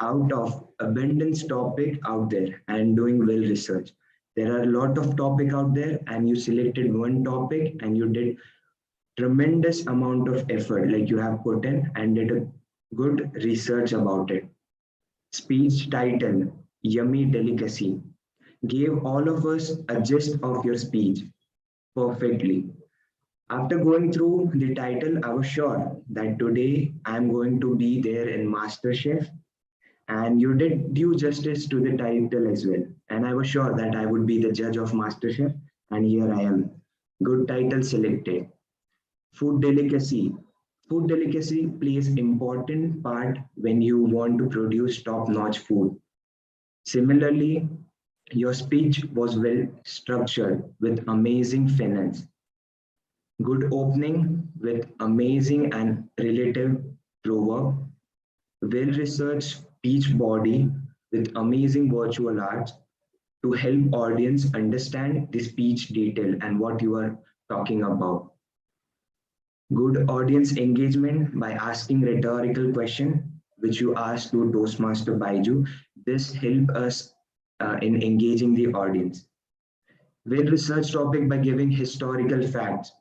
out of abundance topic out there and doing well research. There are a lot of topic out there and you selected one topic and you did tremendous amount of effort like you have put in and did a good research about it. Speech title, Yummy Delicacy, gave all of us a gist of your speech perfectly. After going through the title, I was sure that today I'm going to be there in MasterChef, and you did due justice to the title as well. And I was sure that I would be the judge of MasterChef, and here I am. Good title selected. Food delicacy. Food delicacy plays important part when you want to produce top-notch food. Similarly, your speech was well structured with amazing finesse. Good opening with amazing and relative proverb. Well-researched speech body with amazing virtual arts to help audience understand the speech detail and what you are talking about. Good audience engagement by asking rhetorical question, which you asked to Toastmaster Baiju. This help us in engaging the audience. Well-researched topic by giving historical facts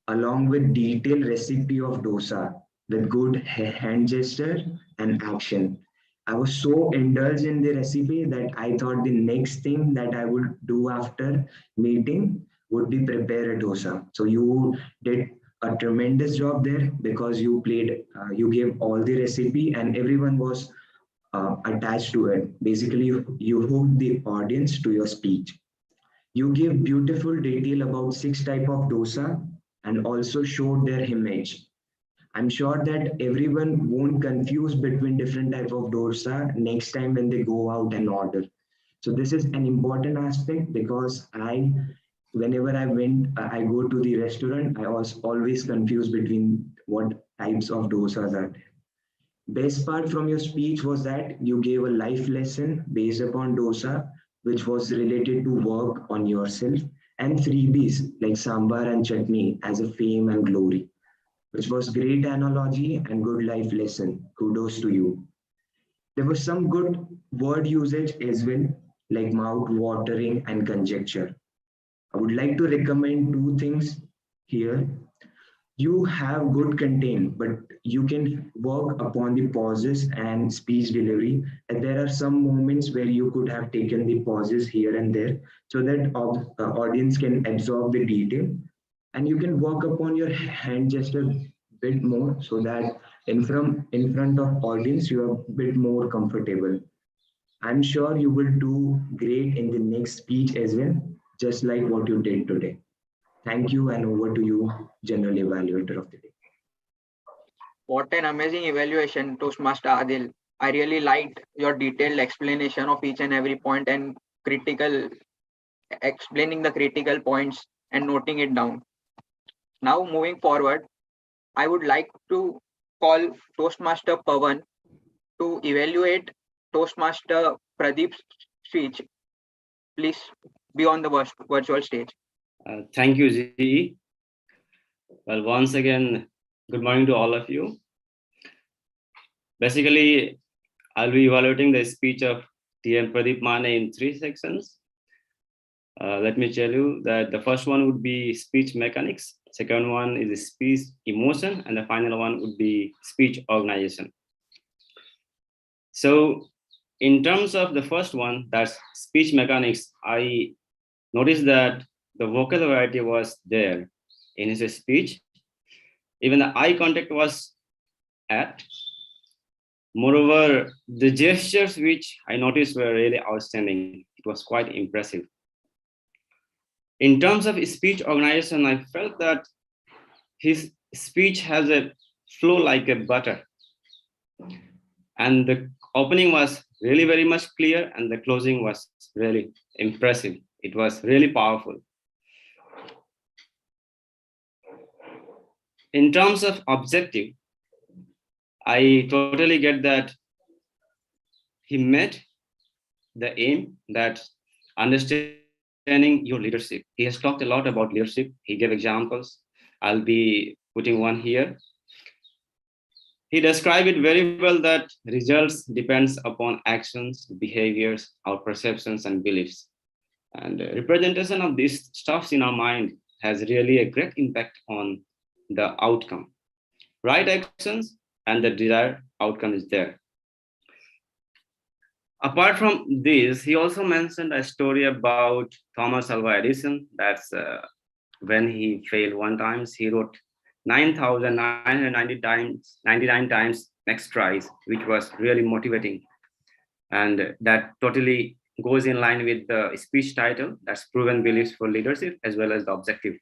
along with detailed recipe of dosa with good hand gesture and action. I was so indulged in the recipe that I thought the next thing that I would do after meeting would be prepare a dosa. So you did a tremendous job there because you gave all the recipe and everyone was attached to it. Basically, you hooked the audience to your speech. You give beautiful detail about 6 type of dosa and also showed their image. I'm sure that everyone won't confuse between different type of dosa next time when they go out and order. So this is an important aspect because whenever I go to the restaurant, I was always confused between what types of dosas are there. Best part from your speech was that you gave a life lesson based upon dosa, which was related to work on yourself, and freebies like sambar and chutney as a fame and glory, which was great analogy and good life lesson. Kudos to you. There was some good word usage as well, like mouth watering and conjecture. I would like to recommend 2 things here. You have good content, but you can work upon the pauses and speech delivery. And there are some moments where you could have taken the pauses here and there so that audience can absorb the detail. And you can work upon your hand gesture bit more so that in front of audience you are a bit more comfortable. I'm sure you will do great in the next speech as well, just like what you did today. Thank you, and over to you, General Evaluator of the day. What an amazing evaluation, Toastmaster Adil. I really liked your detailed explanation of each and every point and explaining the critical points and noting it down. Now moving forward, I would like to call Toastmaster Pawan to evaluate Toastmaster Pradeep's speech. Please be on the virtual stage. Thank you, ZE. Well, once again, good morning to all of you. Basically, I'll be evaluating the speech of TM Pradeep Mane in 3 sections. Let me tell you that the first one would be speech mechanics, second one is speech emotion, and the final one would be speech organization. So in terms of the first one, that's speech mechanics, I noticed that the vocal variety was there in his speech. Even the eye contact was apt. Moreover, the gestures which I noticed were really outstanding. It was quite impressive. In terms of speech organization, I felt that his speech has a flow like a butter. And the opening was really very much clear and the closing was really impressive. It was really powerful. In terms of objective, I totally get that he met the aim that understanding your leadership. He has talked a lot about leadership. He gave examples. I'll be putting one here. He described it very well that results depends upon actions, behaviors, our perceptions and beliefs. And representation of these stuffs in our mind has really a great impact on the outcome. Right actions and the desired outcome is there. Apart from this, he also mentioned a story about Thomas Alva Edison. That's when he failed one time, he wrote 9,999 times next tries, which was really motivating. And that totally goes in line with the speech title, that's Proven Beliefs for Leadership, as well as the objective.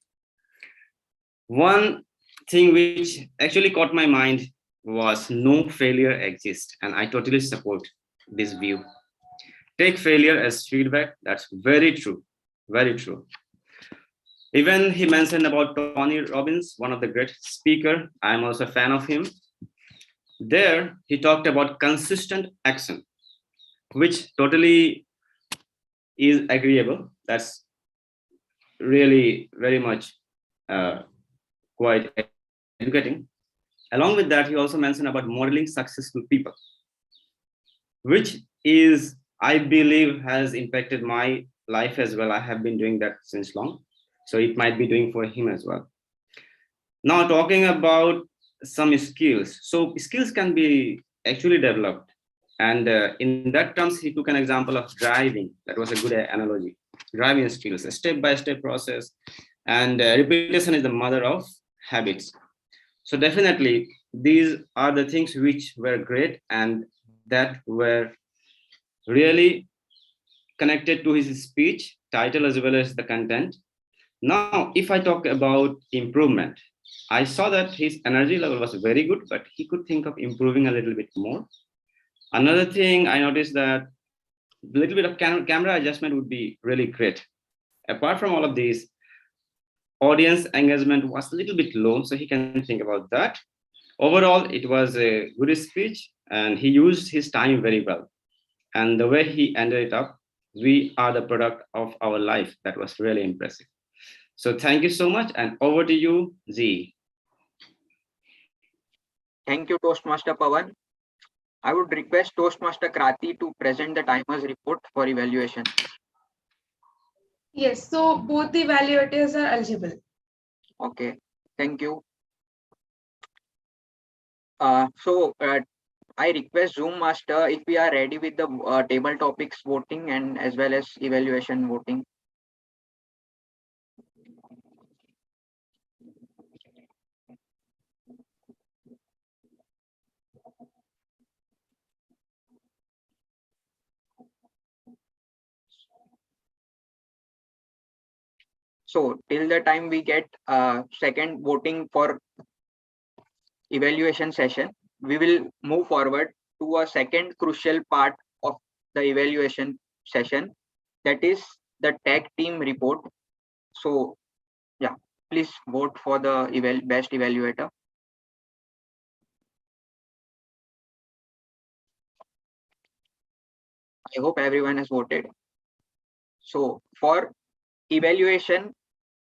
One thing which actually caught my mind was no failure exists, and I totally support this view. Take failure as feedback. That's very true, very true. Even he mentioned about Tony Robbins, one of the great speaker. I'm also a fan of him. There, he talked about consistent action, which totally is agreeable. That's really very much quite educating. Along with that, he also mentioned about modeling successful people, which is, I believe, has impacted my life as well. I have been doing that since long. So it might be doing for him as well. Now talking about some skills. So skills can be actually developed. And in that terms, he took an example of driving. That was a good analogy. Driving skills, a step-by-step process. And repetition is the mother of habits. So definitely, these are the things which were great and that were really connected to his speech, title, as well as the content. Now, if I talk about improvement, I saw that his energy level was very good, but he could think of improving a little bit more. Another thing I noticed that a little bit of camera adjustment would be really great. Apart from all of these, audience engagement was a little bit low, so he can think about that. Overall, it was a good speech and he used his time very well. And the way he ended it up, we are the product of our life. That was really impressive. So thank you so much, and over to you, Z. Thank you, Toastmaster Pawan. I would request Toastmaster Krati to present the timer's report for evaluation. Yes, so both the evaluators are eligible. Okay, thank you. I request Zoom Master if we are ready with the table topics voting and as well as evaluation voting. So till the time we get second voting for evaluation session, we will move forward to a second crucial part of the evaluation session, that is the tag team report. So yeah, please vote for the best evaluator. I hope everyone has voted. So for evaluation,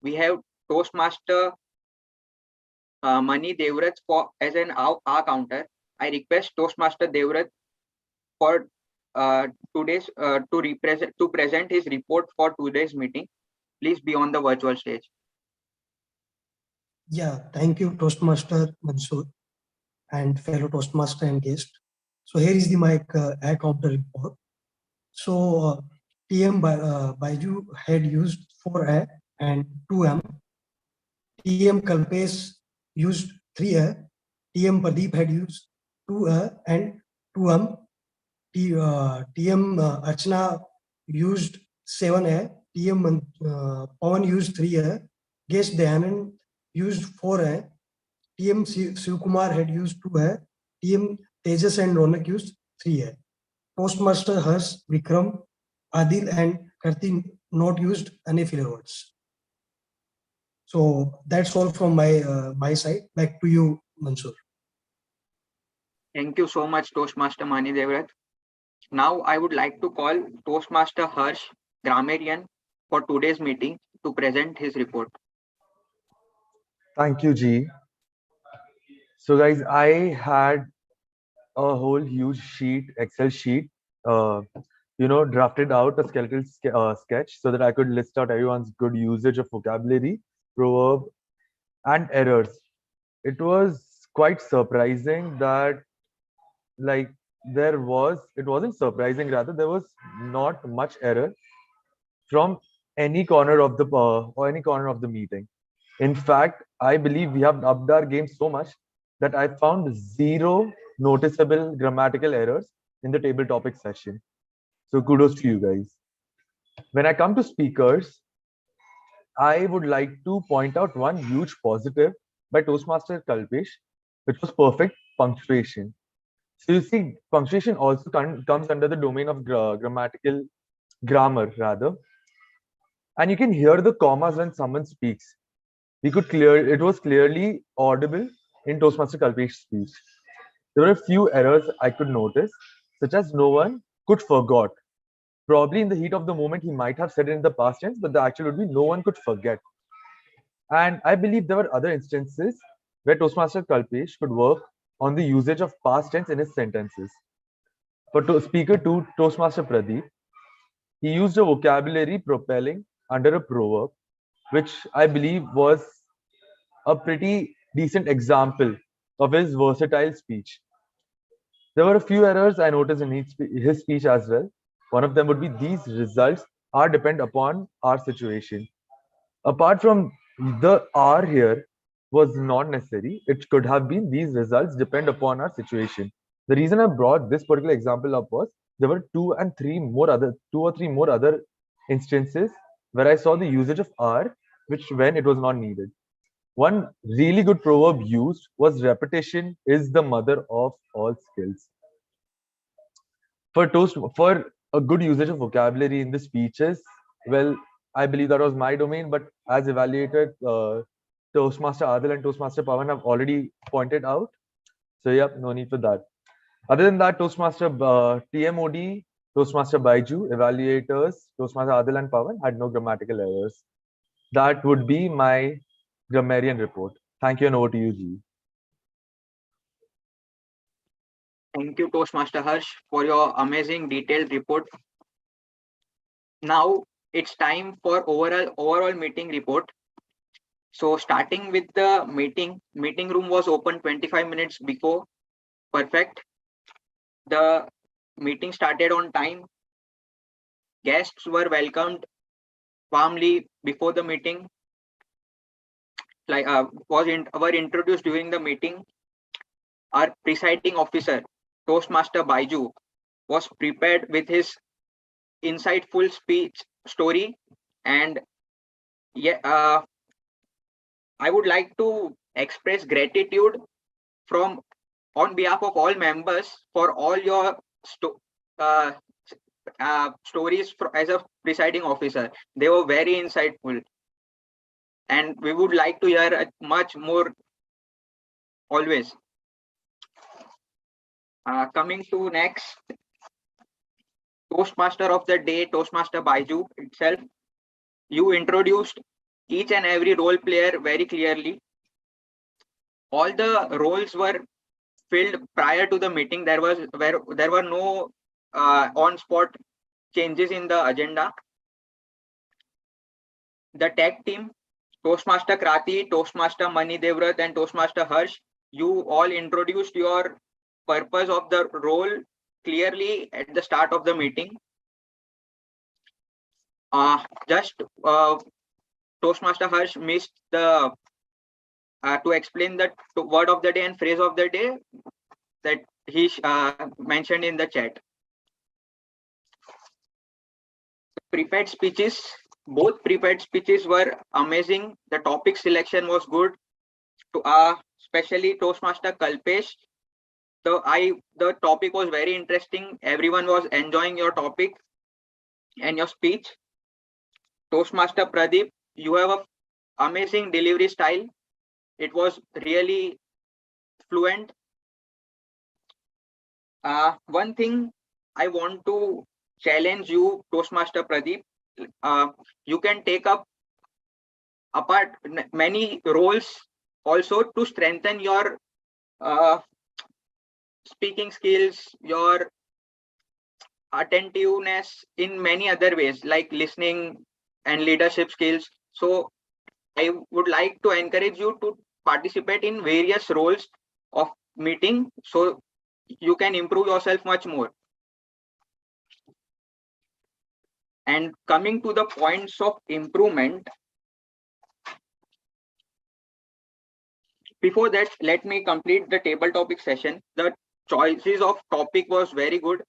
we have Toastmaster Mani Devrat for as an R counter. I request Toastmaster Devrat for today's to present his report for today's meeting. Please be on the virtual stage. Yeah, thank you, Toastmaster Mysore and fellow Toastmaster and guest. So here is the my air counter report. So TM Baiju had used 4A and 2M. TM Kalpesh used 3A. TM Pradeep had used 2A and 2M. TM Archana used 7A. TM Pawan used 3A. Guest Dayanand used 4A. TM Shivkumar had used 2A. TM Tejas and Ronak used 3A. Toastmaster Harsh, Vikram, Adil and Karthi not used any filler words. So that's all from my side. Back to you, Mysore. Thank you so much, Toastmaster Mani Devrat. Now I would like to call Toastmaster Harsh, Grammarian, for today's meeting to present his report. Thank you, G. So guys, I had a whole huge sheet, Excel sheet, drafted out a skeletal sketch so that I could list out everyone's good usage of vocabulary, proverb, and errors. It was quite surprising that, like, it wasn't surprising, rather, there was not much error from any corner of the or any corner of the meeting. In fact, I believe we have upped our game so much that I found zero noticeable grammatical errors in the table topic session. So kudos to you guys. When I come to speakers, I would like to point out one huge positive by Toastmaster Kalpesh, which was perfect punctuation. So you see, punctuation also comes under the domain of grammatical grammar, rather. And you can hear the commas when someone speaks. It was clearly audible in Toastmaster Kalpesh's speech. There were a few errors I could notice, such as no one could forgot. Probably in the heat of the moment, he might have said it in the past tense, but the actual would be no one could forget. And I believe there were other instances where Toastmaster Kalpesh could work on the usage of past tense in his sentences. For speaker 2, Toastmaster Pradeep, he used a vocabulary propelling under a proverb, which I believe was a pretty decent example of his versatile speech. There were a few errors I noticed in his speech as well. One of them would be these results are depend upon our situation. Apart from the R here was not necessary. It could have been these results depend upon our situation. The reason I brought this particular example up was there were two or three more other instances where I saw the usage of R, which when it was not needed. One really good proverb used was repetition is the mother of all skills. For a good usage of vocabulary in the speeches, well, I believe that was my domain, but as evaluated, Toastmaster Adil and Toastmaster Pawan have already pointed out. So yep, no need for that. Other than that, Toastmaster TMOD, Toastmaster Baiju, evaluators, Toastmaster Adil and Pawan had no grammatical errors. That would be my grammarian report. Thank you, and over to you, G. Thank you, Toastmaster Harsh, for your amazing detailed report. Now it's time for overall meeting report. So starting with the meeting room was open 25 minutes before. Perfect. The meeting started on time. Guests were welcomed warmly before the meeting. Were introduced during the meeting. Our presiding officer, Toastmaster Baiju, was prepared with his insightful speech story, and I would like to express gratitude on behalf of all members for all your stories as a presiding officer. They were very insightful, and we would like to hear much more always. Coming to next, Toastmaster of the day, Toastmaster Baiju itself. You introduced each and every role player very clearly. All the roles were filled prior to the meeting. There were no on-spot changes in the agenda. The tag team, Toastmaster Krati, Toastmaster Mani Devrat, and Toastmaster Harsh, you all introduced your purpose of the role clearly at the start of the meeting. Toastmaster Harsh missed the to explain the word of the day and phrase of the day that he mentioned in the chat. Prepared speeches, both prepared speeches were amazing. The topic selection was good. Especially Toastmaster Kalpesh, the topic was very interesting. Everyone was enjoying your topic and your speech. Toastmaster Pradeep, you have an amazing delivery style. It was really fluent. One thing I want to challenge you, Toastmaster Pradeep. You can take up apart many roles also to strengthen your speaking skills, your attentiveness in many other ways like listening and leadership skills. So I would like to encourage you to participate in various roles of meeting so you can improve yourself much more. And coming to the points of improvement, before that, let me complete the table topic session. The choices of topic was very good.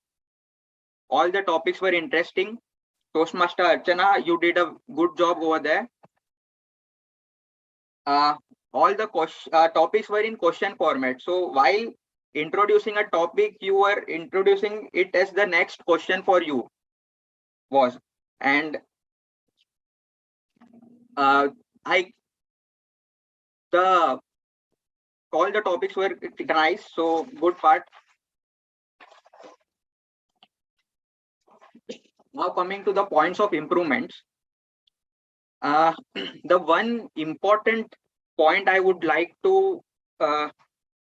All the topics were interesting. Toastmaster Archana, you did a good job over there. All the topics were in question format. So while introducing a topic, you were introducing it as the next question for you was. And all the topics were nice. So good part. Now coming to the points of improvements. The one important point I would like to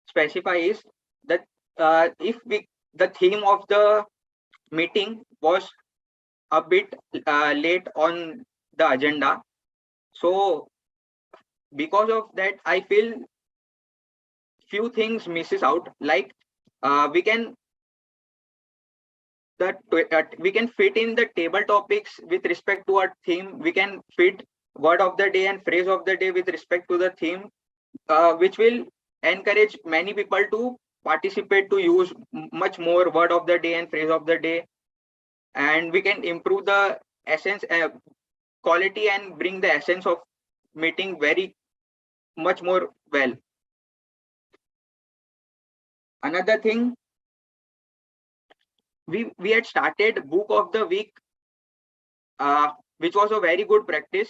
specify is that the theme of the meeting was a bit late on the agenda. So because of that, I feel few things misses out. Like we can fit in the table topics with respect to our theme. We can fit word of the day and phrase of the day with respect to the theme, which will encourage many people to participate, to use much more word of the day and phrase of the day, and we can improve the essence quality and bring the essence of meeting very much more well. Another thing, we had started book of the week, which was a very good practice.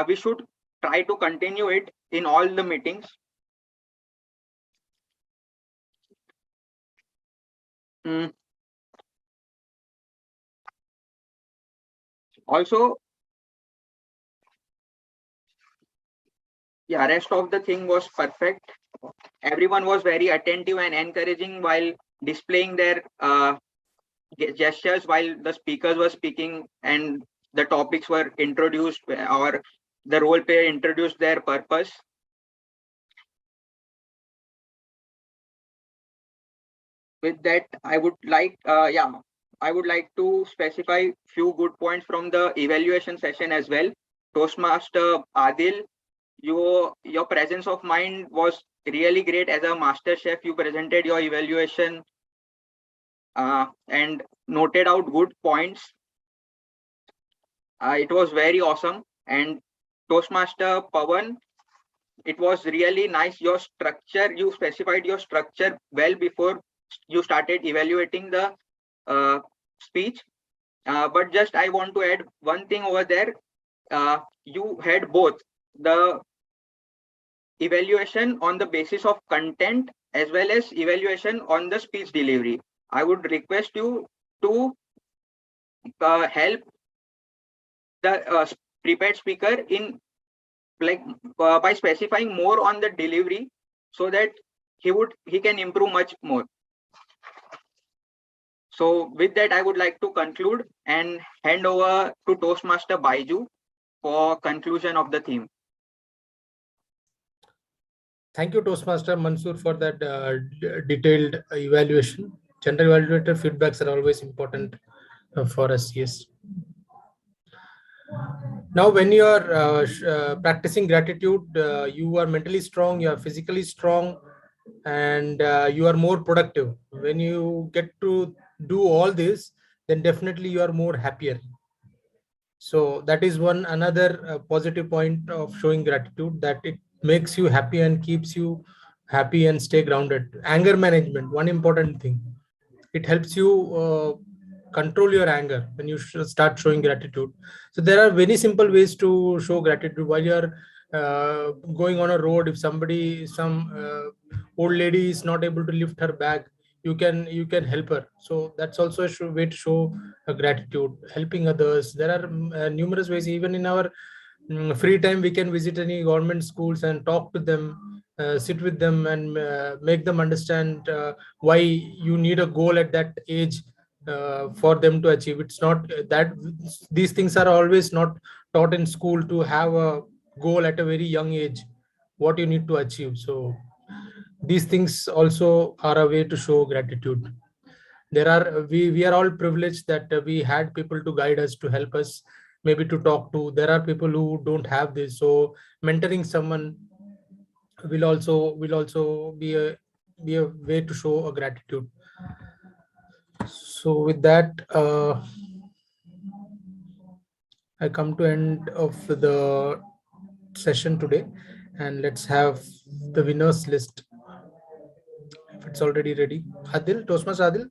We should try to continue it in all the meetings. Also, yeah, rest of the thing was perfect. Everyone was very attentive and encouraging while displaying their gestures while the speakers were speaking and the topics were introduced, or the role player introduced their purpose. With that, I would like to specify few good points from the evaluation session as well. Toastmaster Adil, your presence of mind was really great. As a master chef, you presented your evaluation and noted out good points. It was very awesome. And Toastmaster Pawan, it was really nice. Your structure, you specified your structure well before you started evaluating the speech. But just I want to add one thing over there. You had both the evaluation on the basis of content as well as evaluation on the speech delivery. I would request you to help the prepared speaker in by specifying more on the delivery so that he can improve much more. So with that, I would like to conclude and hand over to Toastmaster Baiju for conclusion of the theme. Thank you, Toastmaster Mansoor, for that detailed evaluation. General evaluator feedbacks are always important for us. Yes. Now, when you are practicing gratitude, you are mentally strong, you are physically strong, and you are more productive. When you get to do all this, then definitely you are more happier. So that is another positive point of showing gratitude, that it makes you happy and keeps you happy and stay grounded. Anger management, one important thing. It helps you control your anger when you start showing gratitude. So there are very simple ways to show gratitude. While you're going on a road, if some old lady is not able to lift her bag, you can help her. So that's also a way to show gratitude. Helping others, there are numerous ways. Even in our free time, we can visit any government schools and talk to them, sit with them and make them understand why you need a goal at that age for them to achieve. It's not that these things are always not taught in school, to have a goal at a very young age, what you need to achieve. So these things also are a way to show gratitude. We are all privileged that we had people to guide us, to help us, maybe to talk to. There are people who don't have this, so mentoring someone will also be a way to show a gratitude. So with that, I come to end of the session today, and let's have the winners list. If it's already ready, Adil, Toastmaster Adil.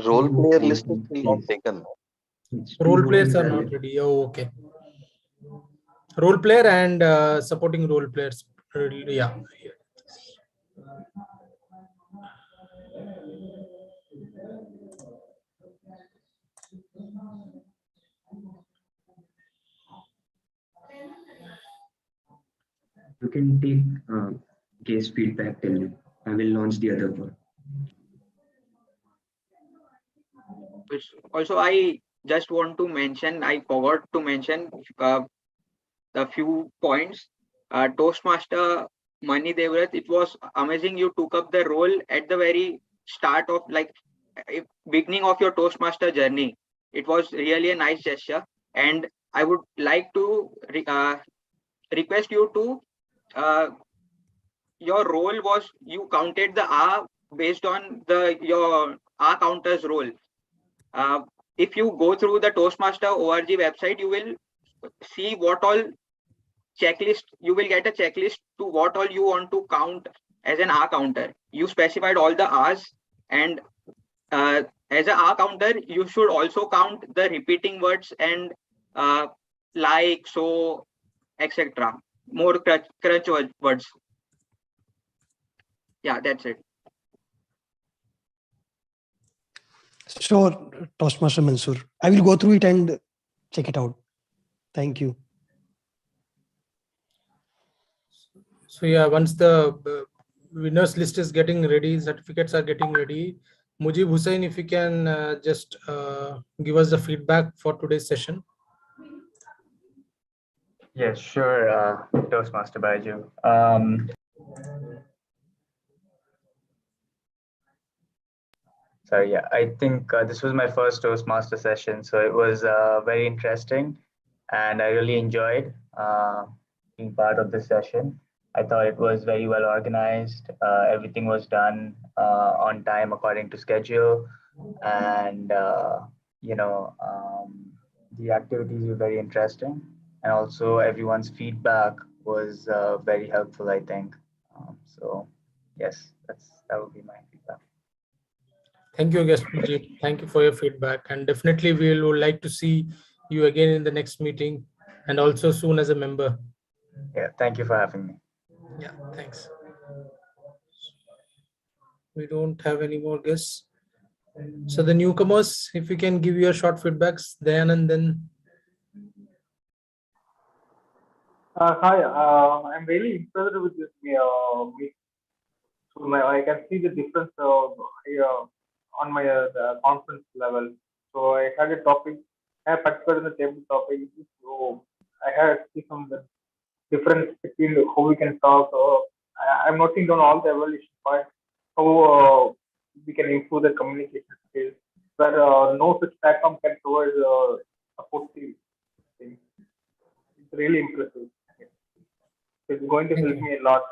Role player list is still not taken. Role players are not ready. Oh, okay. Role player and supporting role players. Yeah. You can take guest feedback till then. I will launch the other one. Also, I just want to mention, I forgot to mention a few points. Toastmaster Mani Devrat, it was amazing. You took up the role at the very start of, like, beginning of your Toastmaster journey. It was really a nice gesture, and I would like to request you to your role was, you counted the R based on your R counters role. If you go through the Toastmaster ORG website, you will see what all checklist, you will get a checklist to what all you want to count as an R counter. You specified all the R's, and as an R counter, you should also count the repeating words and like, so, etc. More crunch words. Yeah, that's it. Sure, Toastmaster Mansoor. I will go through it and check it out. Thank you. So yeah, once the winners list is getting ready, certificates are getting ready. Mujib Hussain, if you can just give us the feedback for today's session. Yes, sure, Toastmaster Baiju. So yeah, I think this was my first Toastmaster session, so it was very interesting, and I really enjoyed being part of this session. I thought it was very well organized. Everything was done on time according to schedule, and the activities were very interesting, and also everyone's feedback was very helpful, I think. So yes, that would be my feedback. Thank you, guest Mujib. Thank you for your feedback, and definitely we would like to see you again in the next meeting, and also soon as a member. Yeah, thank you for having me. Yeah, thanks. We don't have any more guests. So the newcomers, if you can give your short feedbacks, then and then. Hi, I'm really impressed with this meet. So I can see the difference on my conference level. So I had a topic, I participated in the table topic. So I had see some the difference between how we can talk. I'm noting down all the evaluation points, how we can improve the communication skills, where no such platform can provide supportive things. It's really impressive. It's going to help me a lot.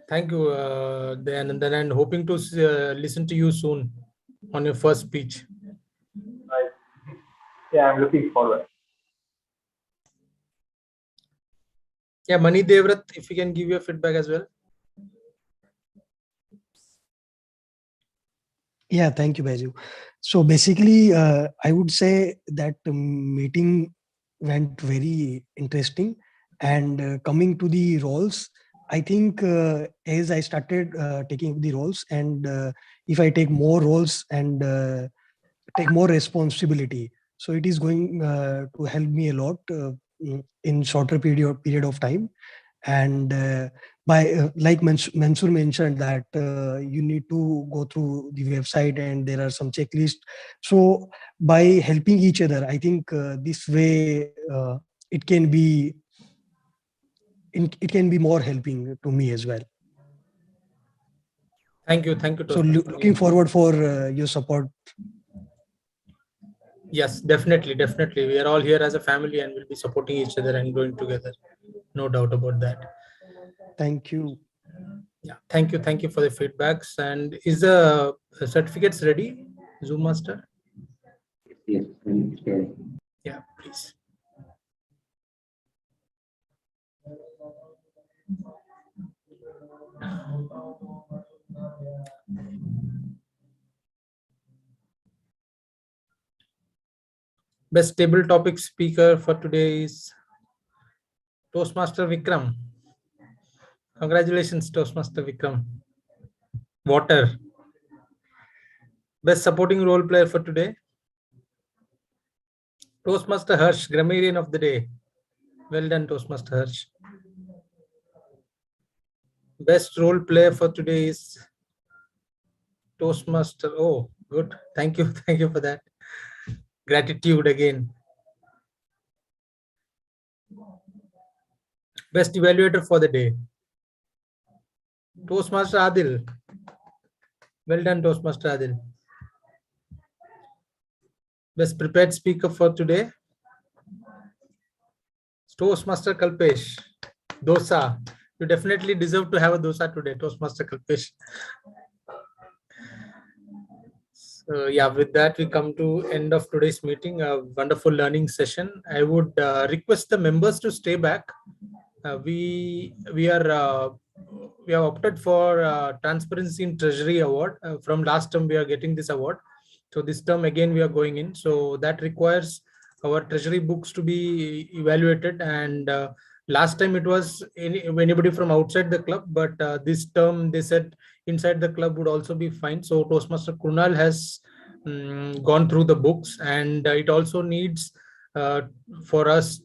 Thank you, Dayanandan, and hoping to listen to you soon on your first speech. Right. Yeah, I'm looking forward. Yeah, Mani Devrat, if you can give your feedback as well. Yeah, thank you, Baiju. So basically, I would say that the meeting went very interesting. And coming to the roles, I think as I started taking the roles, and if I take more roles and take more responsibility, so it is going to help me a lot in shorter period of time. And by like Mansoor mentioned that you need to go through the website and there are some checklists. So by helping each other, I think this way it can be more helping to me as well. Thank you. So looking forward for your support. Yes, definitely. We are all here as a family and we'll be supporting each other and going together. No doubt about that. Thank you. Yeah, thank you for the feedbacks. And is the certificates ready, Zoom Master? Yes, Yeah, please. Best table topic speaker for today is Toastmaster Vikram. Congratulations, Toastmaster Vikram. Water. Best supporting role player for today, Toastmaster Harsh, Grammarian of the day. Well done, Toastmaster Harsh. Best role player for today is Toastmaster. Oh, good. Thank you for that. Gratitude again. Best evaluator for the day, Toastmaster Adil. Well done, Toastmaster Adil. Best prepared speaker for today, Toastmaster Kalpesh. Dosa. You definitely deserve to have a dosa today, Toastmaster Kalpesh. So yeah, with that we come to end of today's meeting. A wonderful learning session. I would request the members to stay back. We have opted for Transparency in Treasury Award. From last term we are getting this award. So this term again we are going in. So that requires our treasury books to be evaluated. And last time it was anybody from outside the club, but this term they said inside the club would also be fine. So Toastmaster Kunal has gone through the books, and it also needs for us